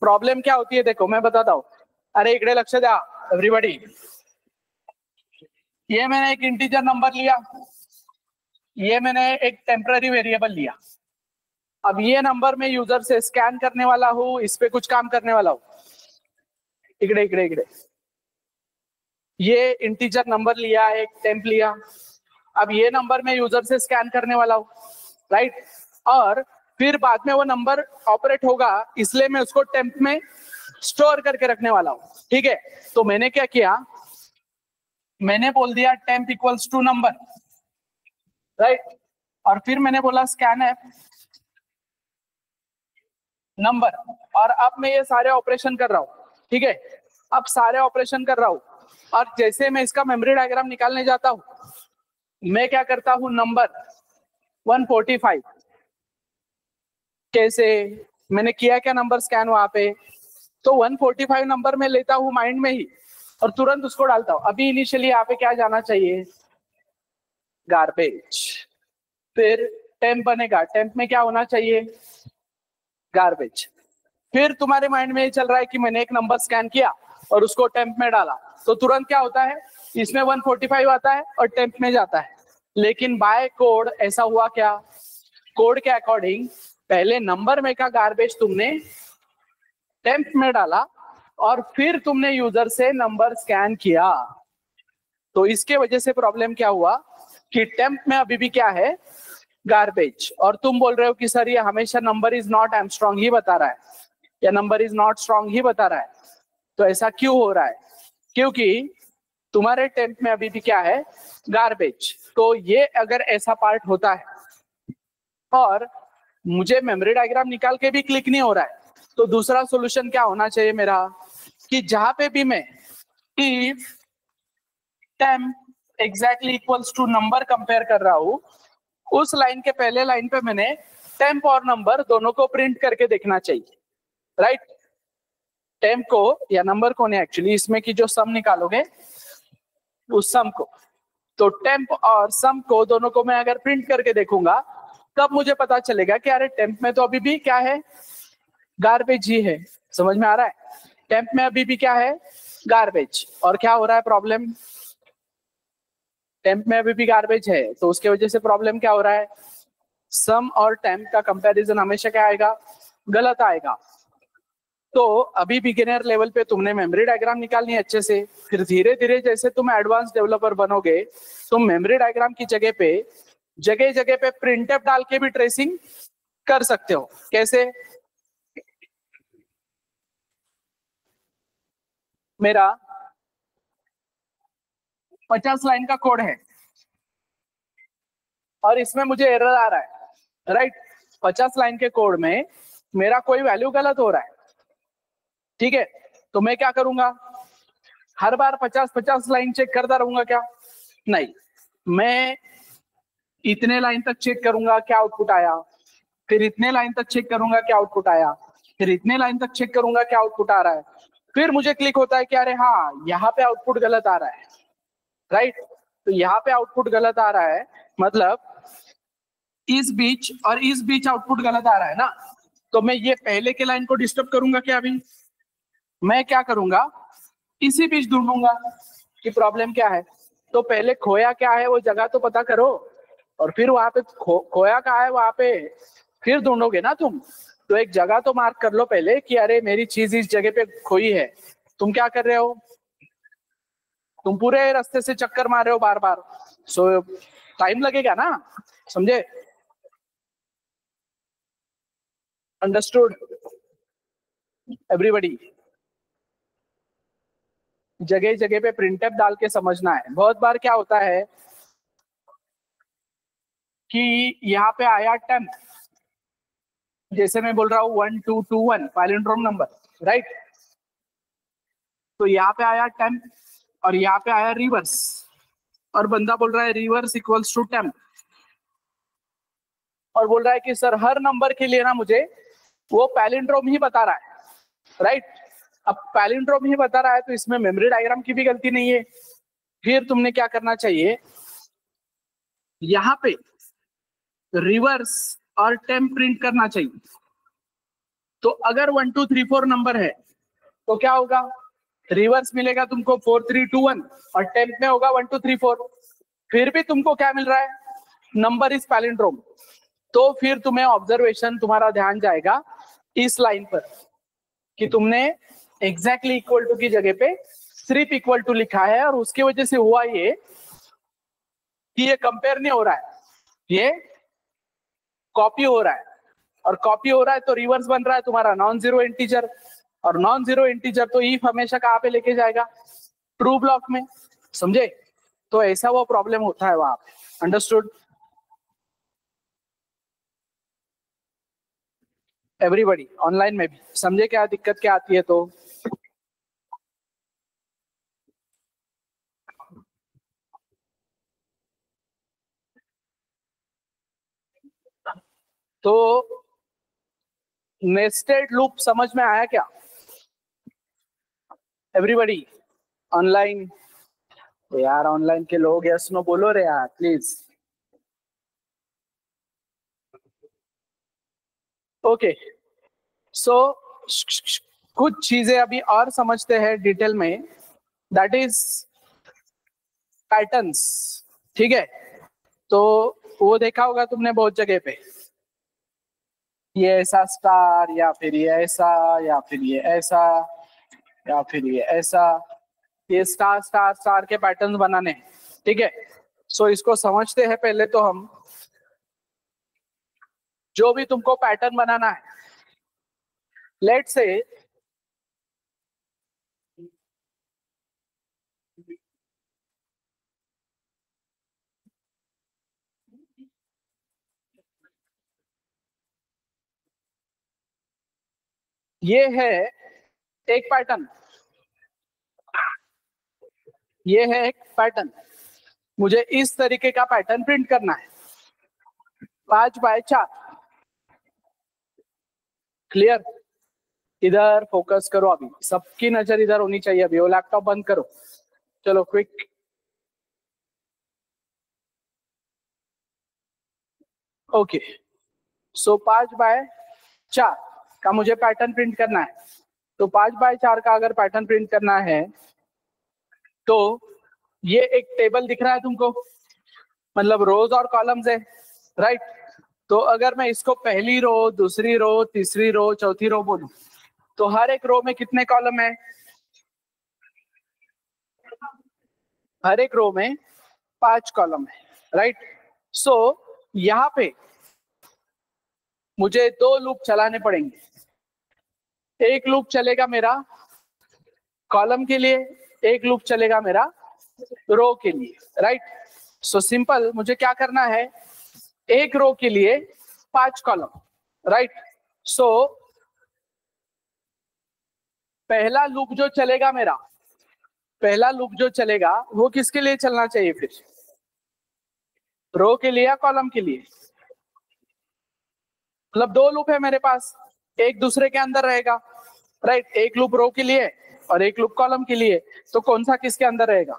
प्रॉब्लम क्या होती है देखो, मैं बताता हूं. अरे इकडे लक्ष द्या एवरीबॉडी. ये मैंने एक इंटीजर नंबर लिया, ये मैंने एक टेम्पररी वेरिएबल लिया. अब ये नंबर में यूजर से स्कैन करने वाला हूं, इस पे कुछ काम करने वाला हूं. इकडे इकडे इकडे, ये इंटीजर नंबर लिया, एक टेम्प लिया. अब ये नंबर में यूजर से स्कैन करने वाला हूं, राइट? और फिर बाद में वो नंबर ऑपरेट होगा, इसलिए मैं उसको टेम्प में स्टोर करके रखने वाला हूं। ठीक है, तो मैंने क्या किया, मैंने बोल दिया temp equals to number, right, और फिर मैंने बोला स्कैन एप नंबर, और अब मैं ये सारे ऑपरेशन कर रहा हूं। ठीक है, अब सारे ऑपरेशन कर रहा हूं, और जैसे मैं इसका मेमोरी डायग्राम निकालने जाता हूं, मैं क्या करता हूं, नंबर 145, कैसे मैंने किया क्या नंबर स्कैन वहां पे, तो 145 नंबर में लेता हूं माइंड में ही और तुरंत उसको डालता हूं। अभी इनिशियली यहाँ पे क्या जाना चाहिए, गार्बेज, फिर टेम्प बनेगा, टेम्प में क्या होना चाहिए, गार्बेज, फिर तुम्हारे माइंड में ये चल रहा है कि मैंने एक नंबर स्कैन किया और उसको टेम्प में डाला, तो तुरंत क्या होता है, इसमें 145 आता है और टेम्प में जाता है। लेकिन बाय कोड ऐसा हुआ क्या, कोड के अकॉर्डिंग पहले नंबर में का गार्बेज तुमने टेम्प में डाला और फिर तुमने यूजर से नंबर स्कैन किया, तो इसके वजह से प्रॉब्लम क्या हुआ कि टेम्प में अभी भी क्या है, गार्बेज, और तुम बोल रहे हो कि सर ये हमेशा नंबर इज नॉट एमस्ट्रॉन्ग ही बता रहा है या नंबर इज नॉट स्ट्रॉन्ग ही बता रहा है। तो ऐसा क्यों हो रहा है, क्योंकि तुम्हारे टेम्प में अभी भी क्या है, गार्बेज। तो ये अगर ऐसा पार्ट होता है और मुझे मेमोरी डायग्राम निकाल के भी क्लिक नहीं हो रहा है, तो दूसरा सॉल्यूशन क्या होना चाहिए मेरा, कि जहां पे भी मैं if temp exactly equals to number compare कर रहा हूं, उस लाइन के पहले लाइन पे मैंने टेम्प और नंबर दोनों को प्रिंट करके देखना चाहिए, राइट। टेम्प को या नंबर को नहीं, एक्चुअली इसमें की जो सम निकालोगे उस सम को, तो टेम्प और सम को दोनों को मैं अगर प्रिंट करके देखूंगा, तब मुझे पता चलेगा कि अरे टेम्प में तो अभी भी क्या है, गार्बेज ही है। समझ में आ रहा है, टेम्प में अभी भी क्या है, गार्बेज, और क्या हो रहा है प्रॉब्लम, टेम्प में अभी भी गार्बेज है, तो उसके वजह से प्रॉब्लम क्या हो रहा है, सम और टेम्प का कंपैरिजन हमेशा क्या आएगा, गलत आएगा। तो अभी बिगिनर लेवल पे तुमने मेमोरी डायग्राम निकालनी है अच्छे से, फिर धीरे धीरे जैसे तुम एडवांस डेवलपर बनोगे, तुम मेमोरी डायग्राम की जगह पे प्रिंटफ डाल के भी ट्रेसिंग कर सकते हो। कैसे, मेरा 50 लाइन का कोड है और इसमें मुझे एरर आ रहा है, राइट। 50 लाइन के कोड में मेरा कोई वैल्यू गलत हो रहा है, ठीक है, तो मैं क्या करूंगा, हर बार 50 लाइन चेक करता रहूंगा क्या, नहीं, मैं इतने लाइन तक चेक करूंगा क्या आउटपुट आया, फिर इतने लाइन तक चेक करूंगा क्या आउटपुट आया, फिर इतने लाइन तक चेक करूंगा क्या आउटपुट आ रहा है, फिर मुझे क्लिक होता है कि अरे हाँ यहाँ पे आउटपुट गलत आ रहा है, राइट। तो यहाँ पे आउटपुट गलत आ रहा है, मतलब इस बीच और इस बीच आउटपुट गलत आ रहा है ना, तो मैं ये पहले के लाइन को डिस्टर्ब करूंगा क्या, अभी मैं क्या करूंगा, इसी बीच ढूंढूंगा कि प्रॉब्लम क्या है। तो पहले खोया क्या है वो जगह तो पता करो, और फिर वहां पे खोया कहाँ है वहां पे फिर ढूंढोगे ना तुम। तो एक जगह तो मार्क कर लो पहले कि अरे मेरी चीज इस जगह पे खोई है। तुम क्या कर रहे हो, तुम पूरे रास्ते से चक्कर मार रहे हो बार बार, सो टाइम लगेगा ना, समझे, अंडरस्टूड एवरीबॉडी। जगह जगह पे प्रिंटफ डाल के समझना है। बहुत बार क्या होता है कि यहाँ पे आया 10, जैसे मैं बोल रहा हूँ 1221 पैलिंड्रोम नंबर, राइट। तो यहाँ पे आया 10 और यहाँ पे आया रिवर्स, और बंदा बोल रहा है रिवर्स इक्वल्स टू 10, और बोल रहा है कि सर हर नंबर के लिए ना मुझे वो पैलिंड्रोम ही बता रहा है, राइट। अब पैलिंड्रोम ही बता रहा है तो इसमें मेमोरी डायग्राम की भी गलती नहीं है। फिर तुमने क्या करना चाहिए, यहाँ पे रिवर्स और टेम्प प्रिंट करना चाहिए। तो अगर 1 2 3 4 नंबर है तो क्या होगा, रिवर्स मिलेगा तुमको 4 3 2 1 और टेम्प में होगा 1 2 3 4। फिर भी तुमको क्या मिल रहा है, नंबर इज पैलिंड्रोम। तो फिर तुम्हें ऑब्जर्वेशन, तुम्हारा ध्यान जाएगा इस लाइन पर कि तुमने एग्जैक्टली इक्वल टू की जगह पे सिर्फ इक्वल टू लिखा है, और उसकी वजह से हुआ ये कि ये कंपेयर नहीं हो रहा है, ये कॉपी हो रहा है, और कॉपी हो रहा है तो रिवर्स बन रहा है तुम्हारा नॉन जीरो इंटीजर, और नॉन जीरो इंटीजर तो ईफ हमेशा कहाँ पे लेके जाएगा, ट्रू ब्लॉक में, समझे? तो ऐसा वो प्रॉब्लम होता है वहां पे, अंडरस्टूड एवरीबॉडी? ऑनलाइन में भी समझे क्या दिक्कत क्या आती है? तो नेस्टेड लूप समझ में आया क्या एवरीबॉडी ऑनलाइन? तो यार ऑनलाइन के लोग यस नो बोलो रे यार प्लीज। ओके, सो कुछ चीजें अभी और समझते हैं डिटेल में, दैट इज पैटर्न्स, ठीक है? तो वो देखा होगा तुमने बहुत जगह पे, ये ऐसा स्टार, या फिर ये ऐसा, या फिर ये ऐसा, या फिर ये ऐसा, ये स्टार स्टार स्टार के पैटर्न बनाने हैं, ठीक है? सो इसको समझते हैं पहले तो हम। जो भी तुमको पैटर्न बनाना है, लेट से ये है एक पैटर्न, ये है एक पैटर्न, मुझे इस तरीके का पैटर्न प्रिंट करना है 5x4। क्लियर? इधर फोकस करो, अभी सबकी नजर इधर होनी चाहिए। अभी वो लैपटॉप बंद करो, चलो क्विक। ओके, सो 5x4 का मुझे पैटर्न प्रिंट करना है। तो 5x4 का अगर पैटर्न प्रिंट करना है तो ये एक टेबल दिख रहा है तुमको, मतलब रोज और कॉलम्स है, राइट? तो अगर मैं इसको पहली रो, दूसरी रो, तीसरी रो, चौथी रो बोलूं, तो हर एक रो में कितने कॉलम है? हर एक रो में 5 कॉलम है, राइट? सो यहाँ पे मुझे 2 लूप चलाने पड़ेंगे। एक लूप चलेगा मेरा कॉलम के लिए, एक लूप चलेगा मेरा रो के लिए, राइट? सो सिंपल, मुझे क्या करना है, एक रो के लिए 5 कॉलम, राइट? सो पहला लूप जो चलेगा मेरा, पहला लूप जो चलेगा वो किसके लिए चलना चाहिए फिर, रो के लिए या कॉलम के लिए? मतलब 2 लूप है मेरे पास, एक दूसरे के अंदर रहेगा, राइट? एक लूप रो के लिए और एक लूप कॉलम के लिए, तो कौन सा किसके अंदर रहेगा?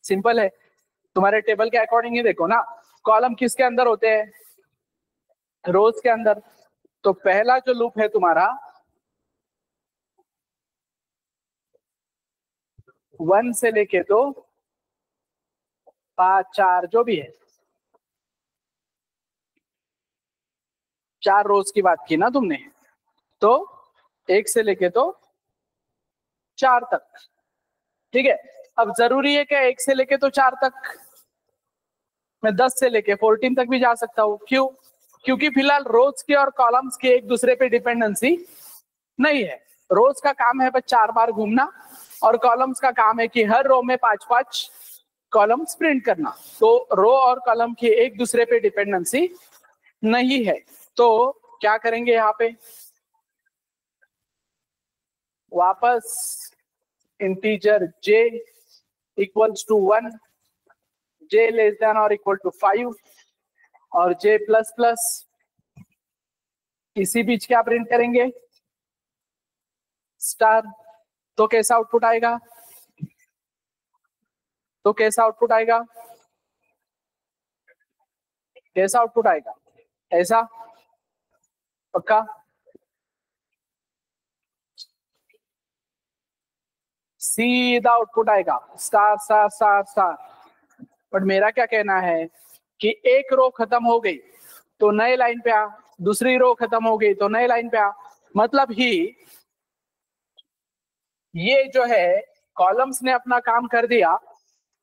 सिंपल है, तुम्हारे टेबल के अकॉर्डिंग ही देखो ना, कॉलम किसके अंदर होते हैं? रोज के अंदर। तो पहला जो लूप है तुम्हारा 1 से लेके तो 5 4 जो भी है, 4 रोज की बात की ना तुमने, तो 1 से लेके तो 4 तक, ठीक है? अब जरूरी है क्या 1 से लेके तो 4 तक? मैं 10 से लेके 14 तक भी जा सकता हूँ, क्यों? क्योंकि फिलहाल रोज की और कॉलम्स की एक दूसरे पे डिपेंडेंसी नहीं है। रोज का काम है बस 4 बार घूमना, और कॉलम्स का काम है कि हर रो में 5-5 कॉलम्स प्रिंट करना। तो रो और कॉलम की एक दूसरे पे डिपेंडेंसी नहीं है। तो क्या करेंगे यहाँ पे, वापस integer j equals to 1, j less than or equal to 5 और j प्लस प्लस, इसी बीच क्या प्रिंट करेंगे, स्टार। तो कैसा आउटपुट आएगा, तो कैसा आउटपुट आएगा, कैसा आउटपुट आएगा? ऐसा? पक्का? सीधा आउटपुट आएगा star star star star. But मेरा क्या कहना है कि एक रो खत्म हो गई तो नए लाइन पे आ, दूसरी रो खत्म हो गई तो नए लाइन पे आ। मतलब ही ये जो है कॉलम्स ने अपना काम कर दिया,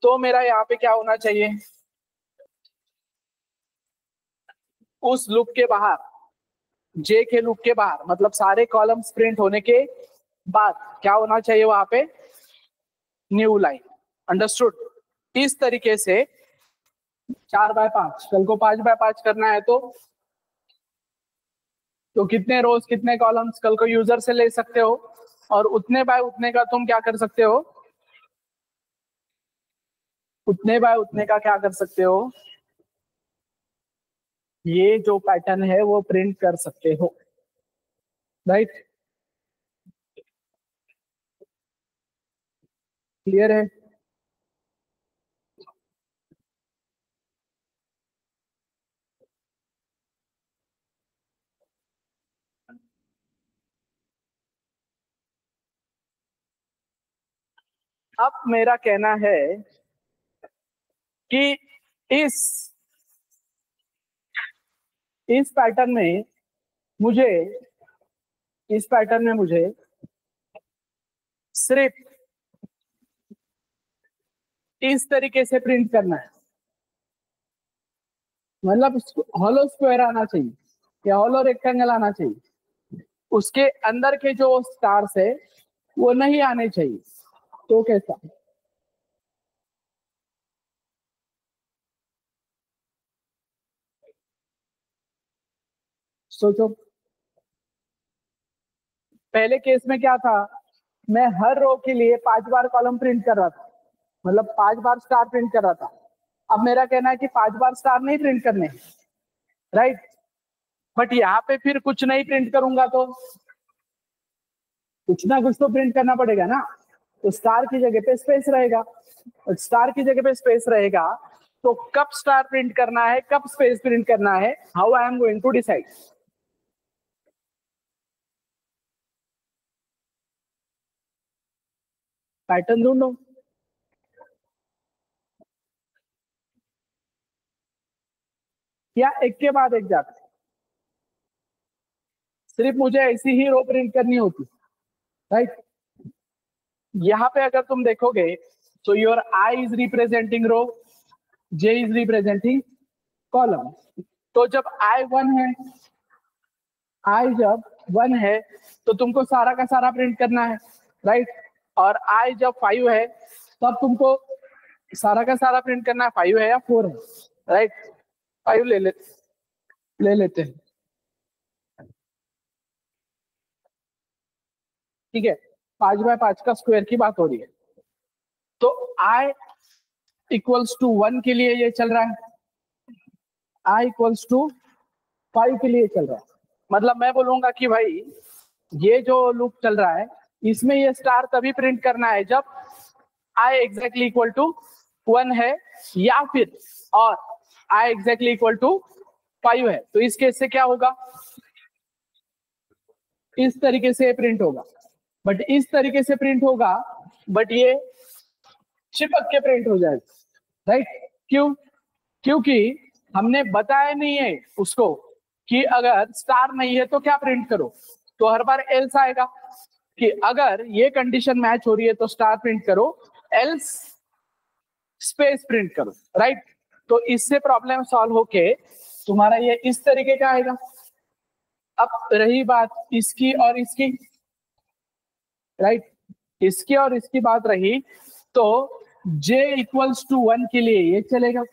तो मेरा यहाँ पे क्या होना चाहिए, उस लूप के बाहर, जे के लूप के बाहर, मतलब सारे कॉलम्स प्रिंट होने के बाद क्या होना चाहिए वहां पे, न्यू लाइन। अंडरस्टूड? इस तरीके से 4x5, कल को 5x5 करना है तो कितने रोज कितने कॉलम्स कल को यूजर से ले सकते हो, और उतने बाय उतने का तुम क्या कर सकते हो, उतने बाय उतने का क्या कर सकते हो, ये जो पैटर्न है वो प्रिंट कर सकते हो। राइट? क्लियर है? अब मेरा कहना है कि इस इस पैटर्न में मुझे इस पैटर्न में मुझे सिर्फ इस तरीके से प्रिंट करना है, मतलब हॉलो स्क्वायर आना चाहिए या हॉलो रेक्टेंगल आना चाहिए, उसके अंदर के जो स्टार्स है वो नहीं आने चाहिए। तो कैसा? सोचो, पहले केस में क्या था, मैं हर रो के लिए 5 बार कॉलम प्रिंट कर रहा था, मतलब 5 बार स्टार प्रिंट कर रहा था। अब मेरा कहना है कि 5 बार स्टार नहीं प्रिंट करने, राइट? बट यहाँ पे फिर कुछ नहीं प्रिंट करूंगा तो कुछ ना कुछ तो प्रिंट करना पड़ेगा ना, तो स्टार की जगह पे स्पेस रहेगा, और स्टार की जगह पे स्पेस रहेगा, तो कब स्टार प्रिंट करना है कब स्पेस प्रिंट करना है, how I am going to decide? Pattern ढूंढो। या एक के बाद एक जाकर सिर्फ मुझे ऐसी ही रो प्रिंट करनी होती, राइट? यहाँ पे अगर तुम देखोगे तो your i is representing row, j is representing column. तो जब आई जब 1 है तो तुमको सारा का सारा प्रिंट करना है, राइट? और आई जब 5 है तब तुमको सारा का सारा प्रिंट करना है, 5 है या 4 है, राइट? 5 ले लेते हैं, ठीक है? 5x5 का स्क्वायर की बात हो रही है, तो आई इक्वल्स टू 1 के लिए ये चल रहा है, आई इक्वल्स टू 5 के लिए चल रहा है। मतलब मैं बोलूंगा कि भाई ये जो लूप चल रहा है इसमें ये स्टार तभी प्रिंट करना है जब आई एग्जैक्टली इक्वल टू 1 है, या फिर और आई एग्जैक्टली इक्वल टू 5 है। तो इस केस से क्या होगा, इस तरीके से प्रिंट होगा, बट इस तरीके से प्रिंट होगा, बट ये चिपक के प्रिंट हो जाएगा, राइट? क्यों? क्योंकि हमने बताया नहीं है उसको कि अगर स्टार नहीं है तो क्या प्रिंट करो, तो हर बार एल्स आएगा कि अगर ये कंडीशन मैच हो रही है तो स्टार प्रिंट करो, एल्स स्पेस प्रिंट करो, राइट? तो इससे प्रॉब्लम सॉल्व होके तुम्हारा ये इस तरीके का आएगा। अब रही बात इसकी और इसकी, राइट? इसकी और इसकी बात रही तो j इक्वल्स टू 1 के लिए ये चलेगा,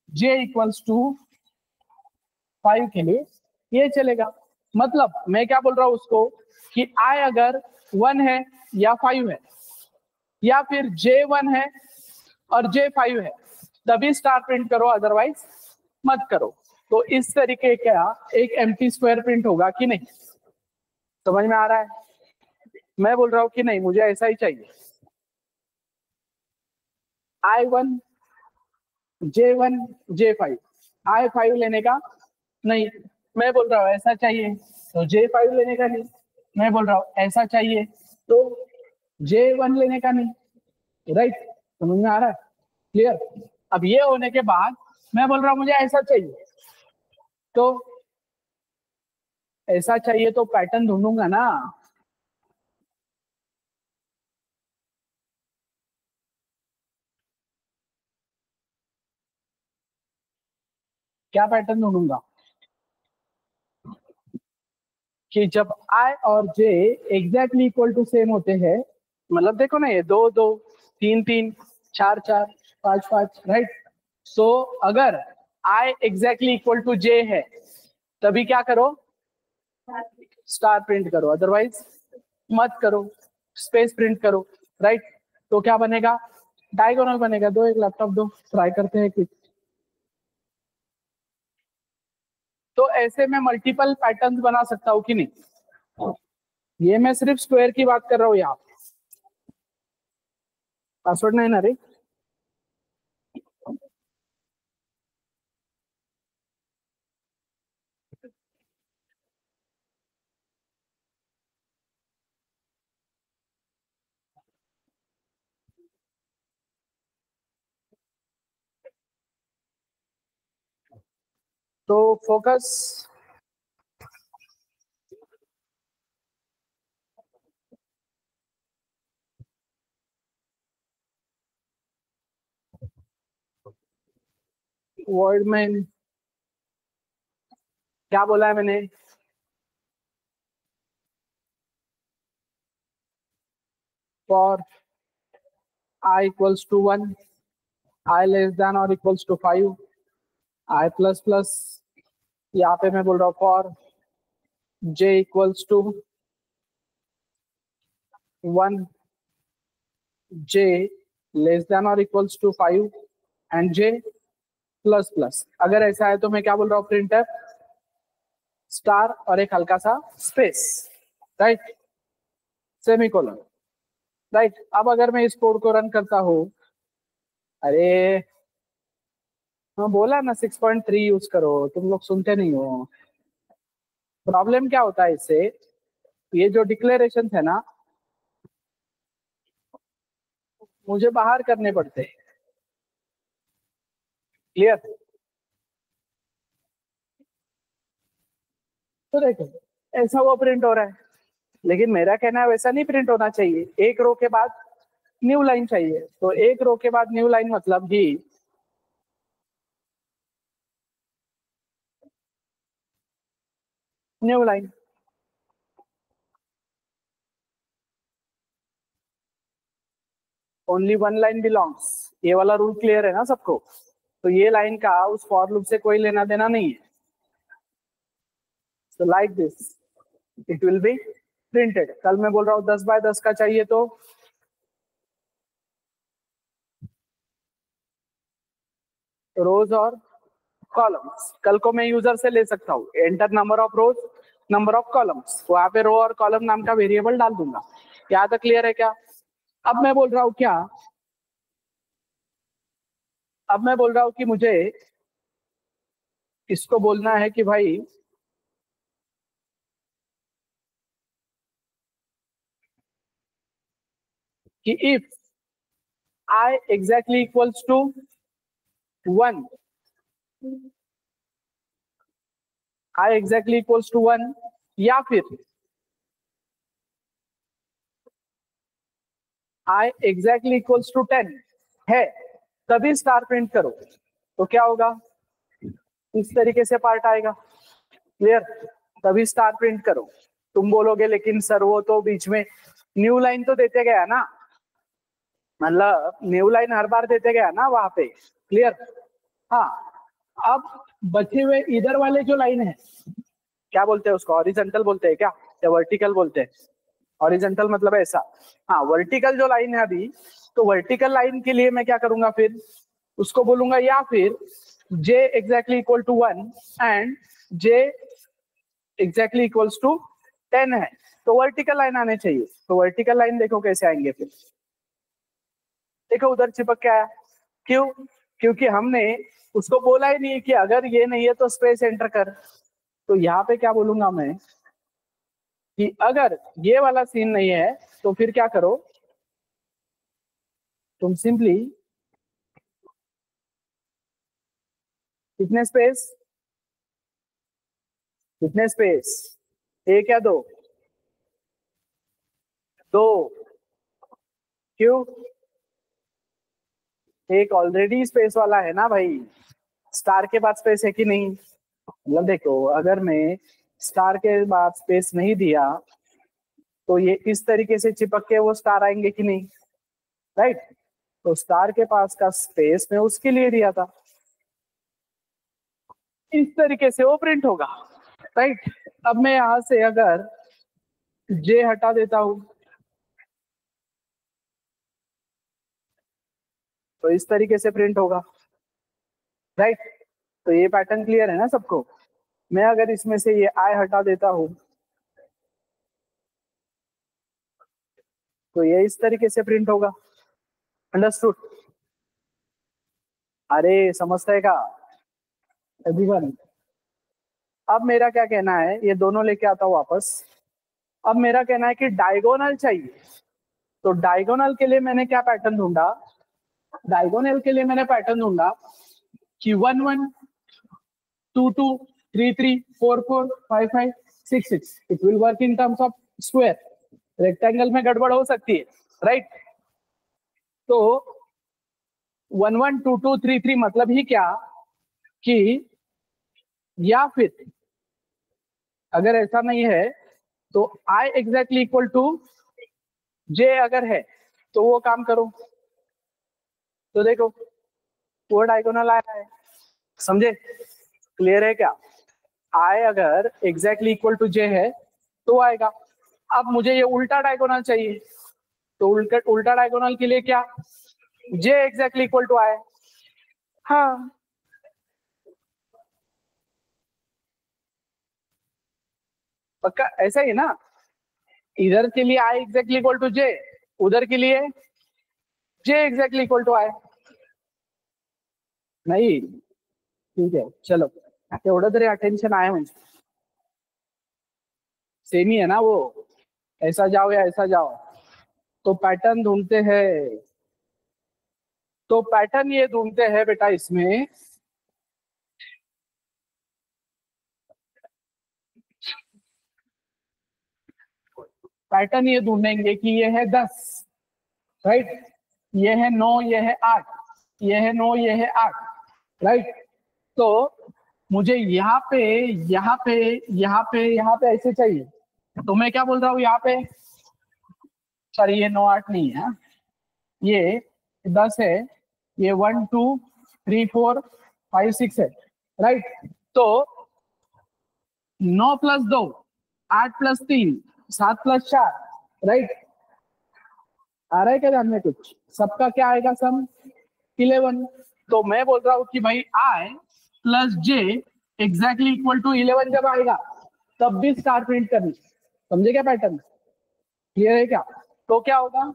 j इक्वल्स टू 5 के लिए ये चलेगा। मतलब मैं क्या बोल रहा हूं उसको कि i अगर 1 है या 5 है, या फिर j 1 है और j 5 है, तभी स्टार प्रिंट करो, अदरवाइज मत करो। तो इस तरीके का एक एम्प्टी स्क्वायर प्रिंट होगा कि नहीं? समझ में आ रहा है? मैं बोल रहा हूं कि नहीं, मुझे ऐसा ही चाहिए, I1 J1 J5, I5 लेने का नहीं, मैं बोल रहा हूँ ऐसा चाहिए, तो J5 लेने का नहीं, मैं बोल रहा हूँ ऐसा चाहिए तो J1 लेने का नहीं, राइट? समझ में आ रहा है? क्लियर? अब ये होने के बाद मैं बोल रहा हूँ मुझे ऐसा चाहिए, तो ऐसा चाहिए तो पैटर्न ढूंढूंगा ना, क्या पैटर्न ढूंढूंगा? कि जब i और j exactly equal to same होते हैं, मतलब देखो ना, ये 2 2 3 3 4 4 5 5, राइट? सो अगर i exactly equal to j है तभी क्या करो, स्टार प्रिंट करो, अदरवाइज मत करो, स्पेस प्रिंट करो, राइट? तो क्या बनेगा, डायगोनल बनेगा। दो एक लैपटॉप दो, ट्राई करते हैं कि तो ऐसे में मल्टीपल पैटर्न्स बना सकता हूँ कि नहीं? ये मैं सिर्फ स्क्वायर की बात कर रहा हूँ यहाँ। पासवर्ड नहीं ना रे? तो फोकस, वर्ड में क्या बोला है मैंने? For i equals to 1, i less than और equals to 5, i plus plus, यहाँ पे मैं बोल रहा हूँ for j equals to 1, j less than और equals to 5 and j plus plus. अगर ऐसा है तो मैं क्या बोल रहा हूँ, प्रिंट है स्टार और एक हल्का सा स्पेस, राइट, सेमीकोलन, राइट? अब अगर मैं इस कोड को रन करता हूँ, अरे मैं बोला ना 6.3 यूज करो, तुम लोग सुनते नहीं हो। प्रॉब्लम क्या होता है इससे, ये जो डिक्लेरेशन है ना, मुझे बाहर करने पड़ते हैं। क्लियर? तो देखो, ऐसा वो प्रिंट हो रहा है, लेकिन मेरा कहना है वैसा नहीं प्रिंट होना चाहिए। एक रो के बाद न्यू लाइन चाहिए, तो एक रो के बाद न्यू लाइन मतलब ही new line. Only one line belongs, ये वाला रूल क्लियर है ना सबको? तो ये लाइन का उस फॉर लूप से कोई लेना देना नहीं है। So like this, it will be printed. कल मैं बोल रहा हूँ 10 बाय 10 का चाहिए तो रोज और कॉलम्स, कल को मैं यूजर से ले सकता हूँ, enter number of rose, number of columns, वहां पे रो और कॉलम नाम का वेरिएबल डाल दूंगा। यहाँ तक क्लियर है क्या? अब मैं बोल रहा हूँ क्या, अब मैं बोल रहा हूँ कि मुझे इसको बोलना है कि भाई कि if i exactly equals to 1, i exactly equals to 1, या फिर i एग्जैक्टली इक्वल्स टू 10 है, तभी स्टार प्रिंट करो। तो क्या होगा, इस तरीके से पार्ट आएगा। क्लियर? तभी स्टार प्रिंट करो। तुम बोलोगे लेकिन सर वो तो बीच में न्यू लाइन तो देते गया ना, मतलब न्यू लाइन हर बार देते गया ना वहां पे। क्लियर? हाँ। अब बचे हुए इधर वाले जो लाइन है, क्या बोलते हैं उसको, हॉरिजॉन्टल बोलते हैं क्या या वर्टिकल बोलते हैं? हॉरिजॉन्टल मतलब ऐसा। हाँ, वर्टिकल जो लाइन है अभी, तो वर्टिकल लाइन के लिए मैं क्या करूंगा, फिर उसको बोलूंगा या फिर j exactly equal to 1 and j exactly equals to 10 है, तो वर्टिकल लाइन आने चाहिए। तो वर्टिकल लाइन देखो कैसे आएंगे फिर, देखो उधर चिपक के आया। क्यों? क्योंकि हमने उसको बोला ही नहीं कि अगर ये नहीं है तो स्पेस एंटर कर। तो यहाँ पे क्या बोलूंगा मैं कि अगर ये वाला सीन नहीं है तो फिर क्या करो, तुम सिंपली कितने स्पेस, कितने स्पेस, एक या दो? दो। क्यों? एक ऑलरेडी स्पेस वाला है ना भाई, स्टार के बाद स्पेस है कि नहीं? मतलब देखो, अगर मैं स्टार के बाद स्पेस नहीं दिया तो ये इस तरीके से चिपक के वो स्टार आएंगे कि नहीं, राइट। तो स्टार के पास का स्पेस में उसके लिए दिया था, इस तरीके से वो प्रिंट होगा, राइट। अब मैं यहां से अगर जे हटा देता हूं तो इस तरीके से प्रिंट होगा, राइट। तो ये पैटर्न क्लियर है ना सबको। मैं अगर इसमें से ये आई हटा देता हूं तो ये इस तरीके से प्रिंट होगा, अंडरस्टूड। अरे समझता है का एवरीवन। अब मेरा क्या कहना है, ये दोनों लेके आता हूं वापस। अब मेरा कहना है कि डायगोनल चाहिए, तो डायगोनल के लिए मैंने क्या पैटर्न ढूंढा, डायगोनल के लिए मैंने पैटर्न ढूंढा कि 1 1 2 2 3 3 4 4 5 5 6 6। It will work in terms of square, rectangle में गड़बड़ हो सकती है, राइट। तो 1 1 2 2 3 3 मतलब ही क्या कि, या फिर अगर ऐसा नहीं है तो आई एग्जैक्टली इक्वल टू जे अगर है तो वो काम करो। तो देखो वो डायगोनल आया है, समझे, क्लियर है क्या। आई अगर एग्जैक्टली इक्वल टू जे है तो आएगा। अब मुझे ये उल्टा डायगोनल चाहिए, तो उल्टा डायगोनल के लिए क्या, जे एग्जैक्टली इक्वल टू आई। हाँ, पक्का ऐसा ही ना। इधर के लिए आई एग्जैक्टली इक्वल टू जे, उधर के लिए जे एग्जैक्टली इक्वल टू आई। नहीं, ठीक है चलो, एवढं तरी अटेन्शन आहे म्हणजे सेम ही है ना वो, ऐसा जाओ या ऐसा जाओ। तो पैटर्न ढूंढते हैं, तो पैटर्न ये ढूंढते हैं बेटा इसमें, पैटर्न ये ढूंढेंगे कि ये है 10, राइट, ये है 9, ये है 8, ये है 9, ये है 8, राइट। तो मुझे यहाँ पे यहाँ पे यहाँ पे यहाँ पे ऐसे चाहिए, तो मैं क्या बोल रहा हूँ यहाँ पे, सॉरी ये 9 8 नहीं है, ये 10 है, ये 1 2 3 4 5 6 है, राइट। तो 9 प्लस 2 8 प्लस 3 7 प्लस 4, राइट। आ रहा है क्या ध्यान में कुछ, सबका क्या आएगा सम 11। तो मैं बोल रहा हूँ कि भाई i plus j exactly equal to 11 जब आएगा तब भी स्टार प्रिंट करनी, समझे क्या पैटर्न, क्लियर है क्या। तो क्या होगा,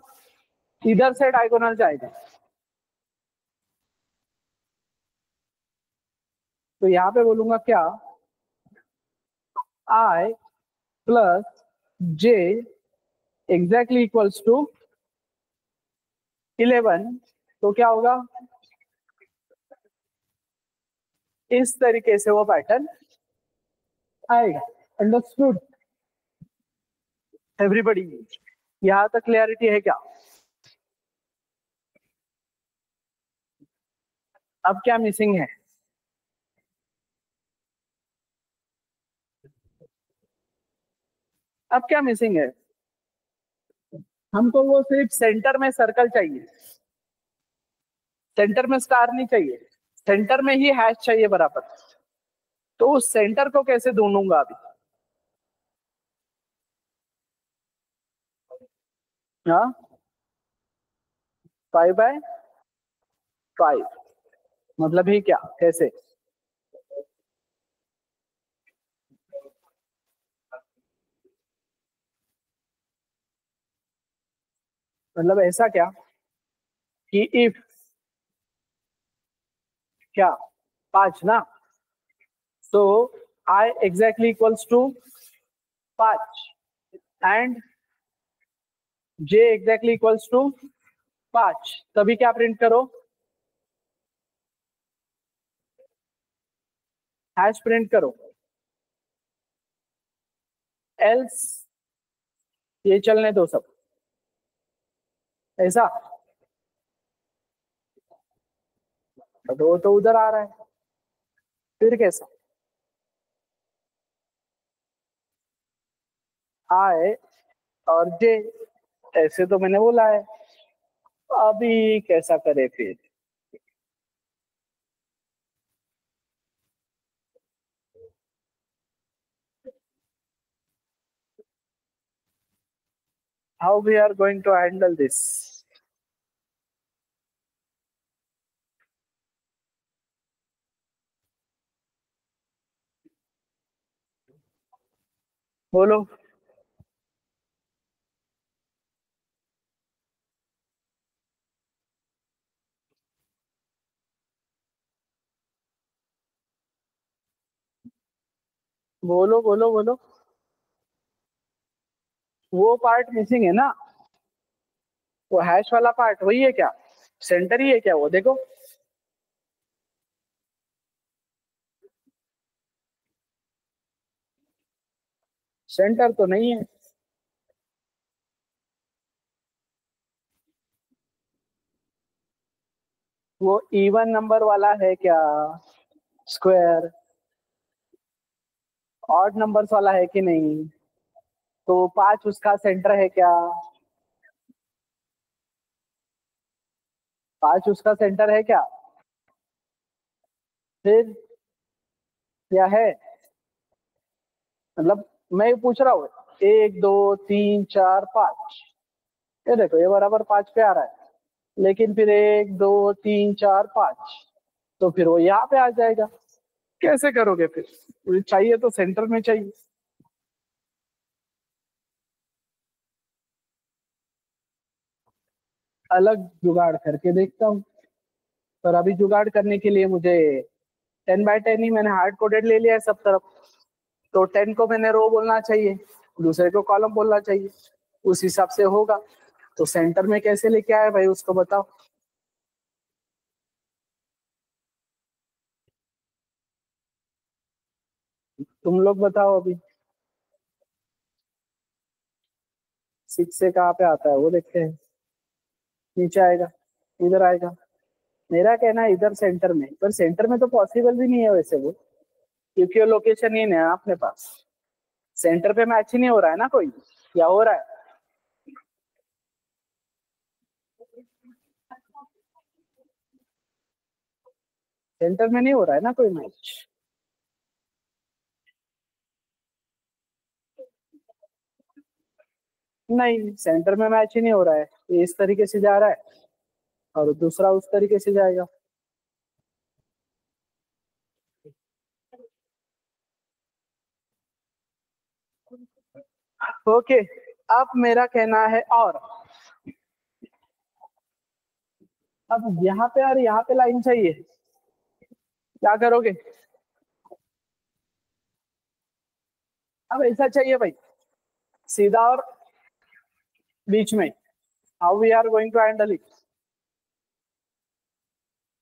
इधर से डायगोनल जाएगा, तो यहाँ पे बोलूंगा क्या, i plus j exactly equals to 11। तो क्या होगा, इस तरीके से वो पैटर्न आएगा, अंडरस्टूड एवरीबॉडी। यहां तक क्लियरिटी है क्या। अब क्या मिसिंग है, अब क्या मिसिंग है, हमको वो सिर्फ सेंटर में सर्कल चाहिए, सेंटर में स्टार नहीं चाहिए, सेंटर में ही हैश चाहिए बराबर। तो उस सेंटर को कैसे ढूंढूंगा अभी, हाँ 5 बाय 5 मतलब ही क्या, कैसे, मतलब ऐसा क्या कि इफ क्या 5 ना, तो i exactly equals to 5 and j exactly equals to 5, तभी क्या प्रिंट करो, हैश प्रिंट करो, एल्स ये चलने दो सब ऐसा। तो वो तो उधर आ रहा है, फिर कैसा, आई और जे, ऐसे तो मैंने बोला है। अभी कैसा करे फिर? How we are going to handle this? बोलो। बोलो बोलो बोलो। वो पार्ट मिसिंग है ना, वो हैश वाला पार्ट वही है क्या? सेंटर ही है क्या वो? देखो। सेंटर तो नहीं है। वो इवन नंबर वाला है क्या? स्क्वायर ऑड नंबर्स वाला है कि नहीं? तो 5 उसका सेंटर है क्या? 5 उसका सेंटर है क्या? फिर क्या है? मतलब मैं ये पूछ रहा हूँ, 1 2 3 4 5, ये देखो ये बराबर 5 पे आ रहा है। लेकिन फिर 1 2 3 4 5, तो फिर वो यहाँ पे आ जाएगा। कैसे करोगे फिर? मुझे चाहिए तो सेंटर में चाहिए। अलग जुगाड़ करके देखता हूँ। पर अभी जुगाड़ करने के लिए मुझे 10 बाय 10 ही मैंने हार्ड कोडेड ले लिया है सब तरफ। तो 10 को मैंने रो बोलना चाहिए, दूसरे को कॉलम बोलना चाहिए, उस हिसाब से होगा। तो सेंटर में कैसे लेके आए भाई, उसको बताओ। तुम लोग बताओ अभी। 6 से कहाँ पे आता है वो देखते हैं। नीचे आएगा, इधर आएगा। मेरा कहना है इधर सेंटर में, पर सेंटर में तो पॉसिबल भी नहीं है वैसे वो, क्योंकि वो लोकेशन ही नहीं है अपने पास। सेंटर पे मैच ही नहीं हो रहा है ना कोई, या हो रहा है? सेंटर में नहीं हो रहा है ना कोई मैच। नहीं, सेंटर में मैच ही नहीं हो रहा है। ये इस तरीके से जा रहा है और दूसरा उस तरीके से जाएगा। ओके। अब मेरा कहना है, और अब यहाँ पे और यहाँ पे लाइन चाहिए। क्या करोगे? अब ऐसा चाहिए भाई, सीधा और बीच में। How we are going to handle it?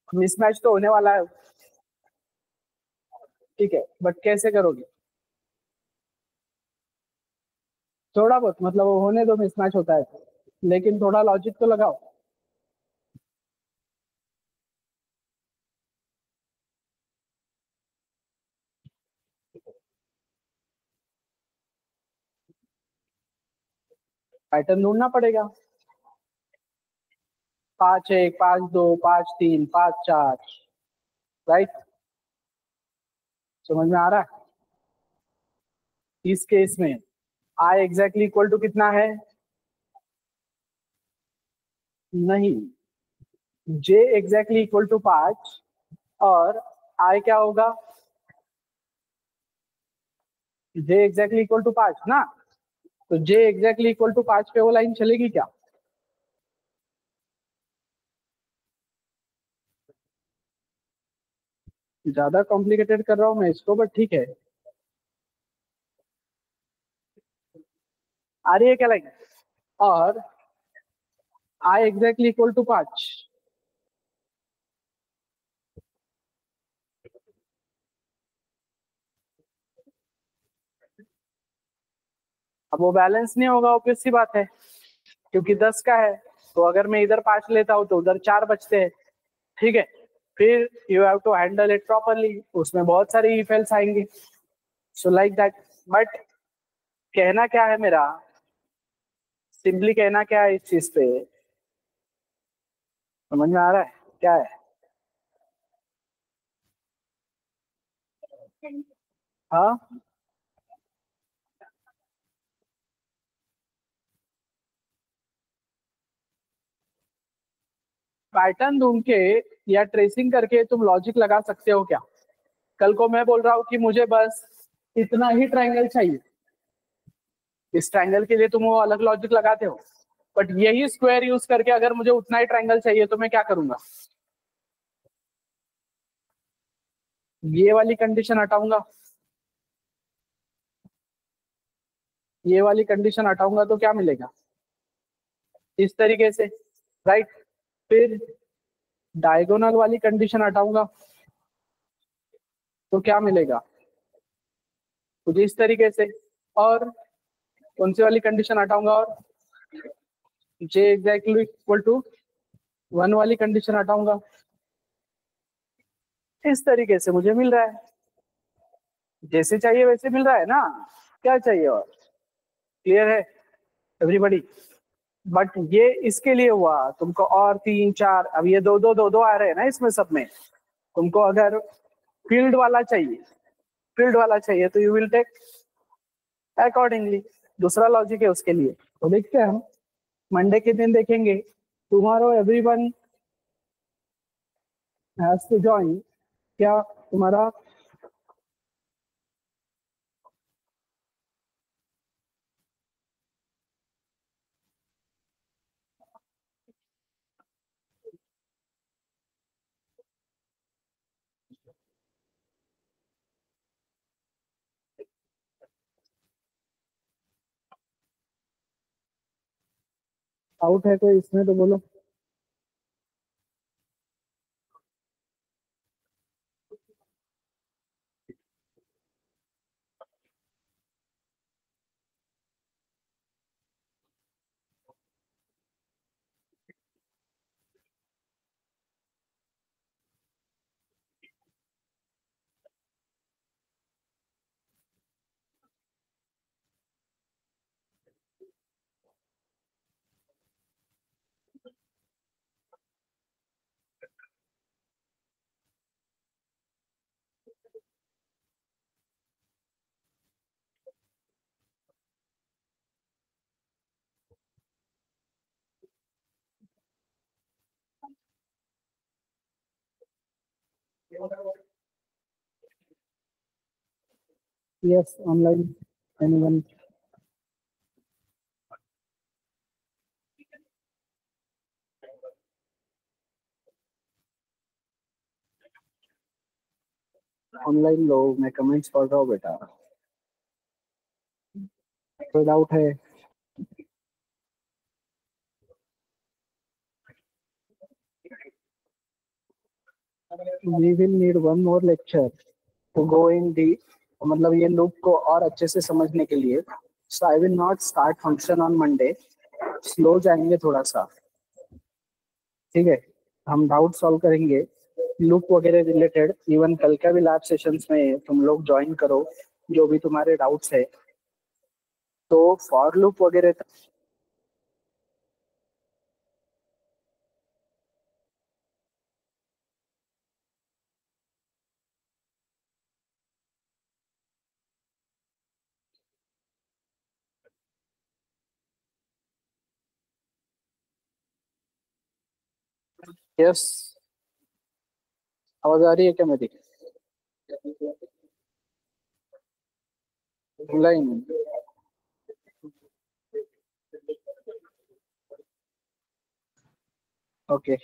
Mismatch तो होने वाला है, ठीक है, बट कैसे करोगे? थोड़ा बहुत मतलब वो होने दो, मिसमैच होता है तो। लेकिन थोड़ा लॉजिक तो लगाओ। पैटर्न ढूंढना पड़ेगा। 5 1 5 2 5 3 5 4, राइट? समझ में आ रहा है? इस केस में आई एग्जैक्टली इक्वल टू कितना है? नहीं, जे एग्जैक्टली इक्वल टू 5, और आई क्या होगा? जे एग्जैक्टली इक्वल टू 5 ना। तो जे एग्जैक्टली इक्वल टू 5 पे वो लाइन चलेगी क्या? ज्यादा कॉम्प्लिकेटेड कर रहा हूँ मैं इसको, बट ठीक है। आ रही है क्या लाइन? और आई एग्जैक्टली इक्वल टू 5। अब वो बैलेंस नहीं होगा, ऑब्वियस सी बात है, क्योंकि 10 का है। तो अगर मैं इधर 5 लेता हूँ तो उधर 4 बचते हैं। ठीक है। फिर you have to handle it properly, उसमें बहुत सारे इफ एल्स आएंगे। So like that. बट कहना क्या है मेरा, सिंपली कहना क्या है इस चीज पे, समझ में आ रहा है क्या है? हाँ, पैटर्न ढूंढ के या ट्रेसिंग करके तुम लॉजिक लगा सकते हो क्या? कल को मैं बोल रहा हूँ कि मुझे बस इतना ही ट्रायंगल चाहिए, इस ट्रायंगल के लिए तुम वो अलग लॉजिक लगाते हो, बट यही स्क्वायर यूज करके अगर मुझे उतना ही ट्रायंगल चाहिए तो मैं क्या करूंगा? ये वाली कंडीशन हटाऊंगा, ये वाली कंडीशन हटाऊंगा तो क्या मिलेगा? इस तरीके से, राइट? फिर डायगोनल वाली कंडीशन हटाऊंगा तो क्या मिलेगा मुझे? इस तरीके से। और कौन सी वाली कंडीशन हटाऊंगा? और जे एग्जैक्टली इक्वल टू वन वाली कंडीशन हटाऊंगा। इस तरीके से मुझे मिल रहा है, जैसे चाहिए वैसे मिल रहा है ना। क्या चाहिए और? क्लियर है एवरीबॉडी? बट ये इसके लिए हुआ तुमको, और तीन चार, अब ये दो दो दो दो आ रहे हैं ना इसमें सब में। तुमको अगर फील्ड वाला चाहिए, फील्ड वाला चाहिए तो यू विल टेक अकॉर्डिंगली। दूसरा लॉजिक है उसके लिए, तो देखते हैं हम मंडे के दिन देखेंगे। Tomorrow everyone has to join. क्या तुम्हारा डाउट है कोई इसमें तो बोलो। Yes, online anyone. ऑनलाइन लो, मैं कमेंट्स पढ़ रहा हूँ बेटा। कोई डाउट है? We will need one more lecture to go in deep, मतलब ये लूप को और अच्छे से समझने के लिए। So I will not start function on Monday, slow जाएंगे थोड़ा सा। ठीक है, हम डाउट सॉल्व करेंगे लूप वगैरह रिलेटेड। इवन कल का भी लैब सेशंस में तुम लोग ज्वाइन करो, जो भी तुम्हारे डाउट्स है। तो फॉर लूप वगैरह। यस, आवाज आ रही है क्या मेरी? ऑनलाइन। ओके।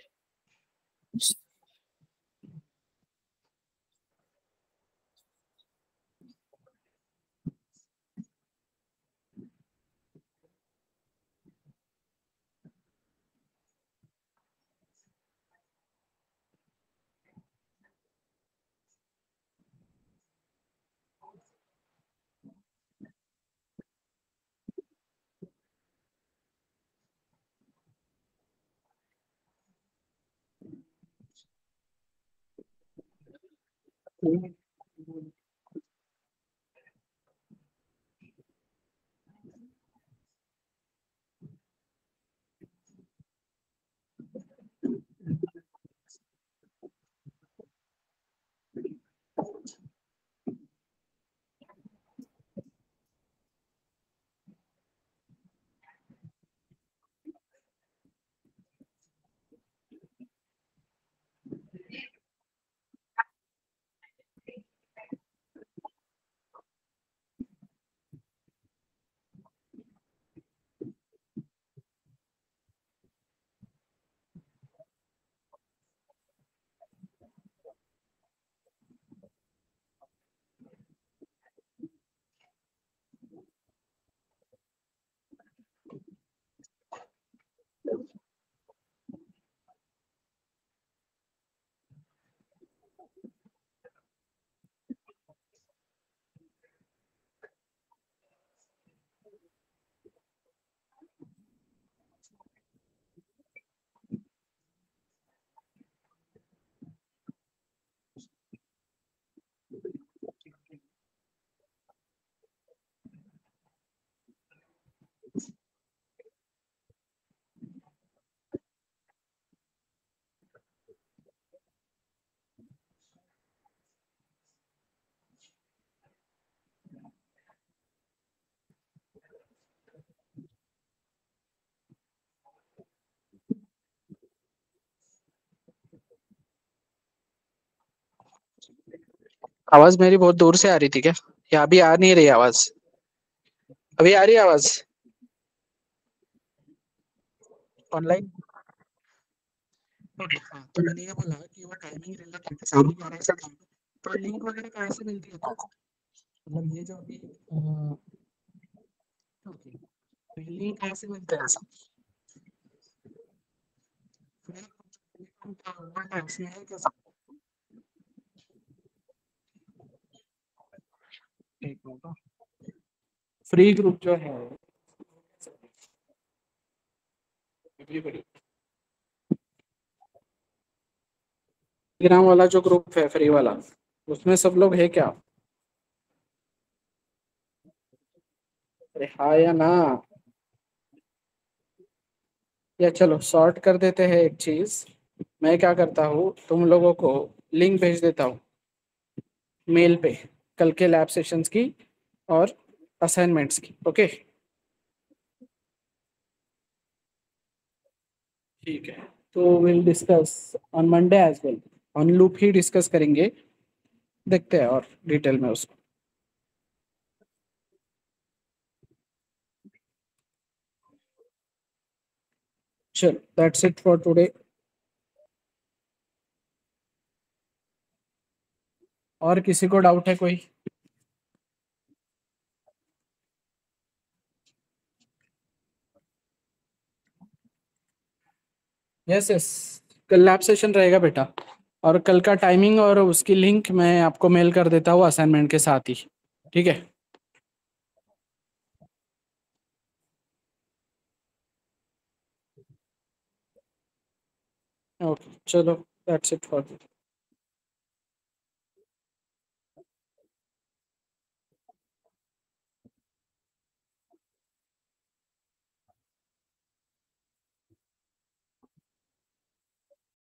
आवाज मेरी बहुत दूर से आ रही थी क्या, या अभी आ नहीं रही आवाज? अभी आ रही है आवाज? ऑनलाइन। ओके हाँ, तो मैंने ये बोला कि वो टाइमिंग रिलेटेड है, साढ़े 11 से टाइम। तो लिंक वगैरह कहाँ से मिलती है तुमको? मतलब ये जो अभी ओके, तो ये लिंक कहाँ से मिलता है ऐसा? इसमें है क्या सब? एक मिनट, फ्री ग्रुप जो है टेलीग्राम वाला जो ग्रुप है फ्री वाला, उसमें सब लोग है क्या? अरे हाँ या ना? या चलो सॉर्ट कर देते हैं एक चीज। मैं क्या करता हूँ, तुम लोगों को लिंक भेज देता हूँ मेल पे, कल के लैब सेशंस की और असाइनमेंट्स की। ओके ठीक है, तो will discuss on Monday as well. On loop ही डिस्कस करेंगे, देखते हैं और डिटेल में उसको। चलो दैट्स इट फॉर टुडे। और किसी को डाउट है कोई? यस यस, कल लैब सेशन रहेगा बेटा। और कल का टाइमिंग और उसकी लिंक मैं आपको मेल कर देता हूँ असाइनमेंट के साथ ही। ठीक है। ओके चलो, दैट्स इट फॉर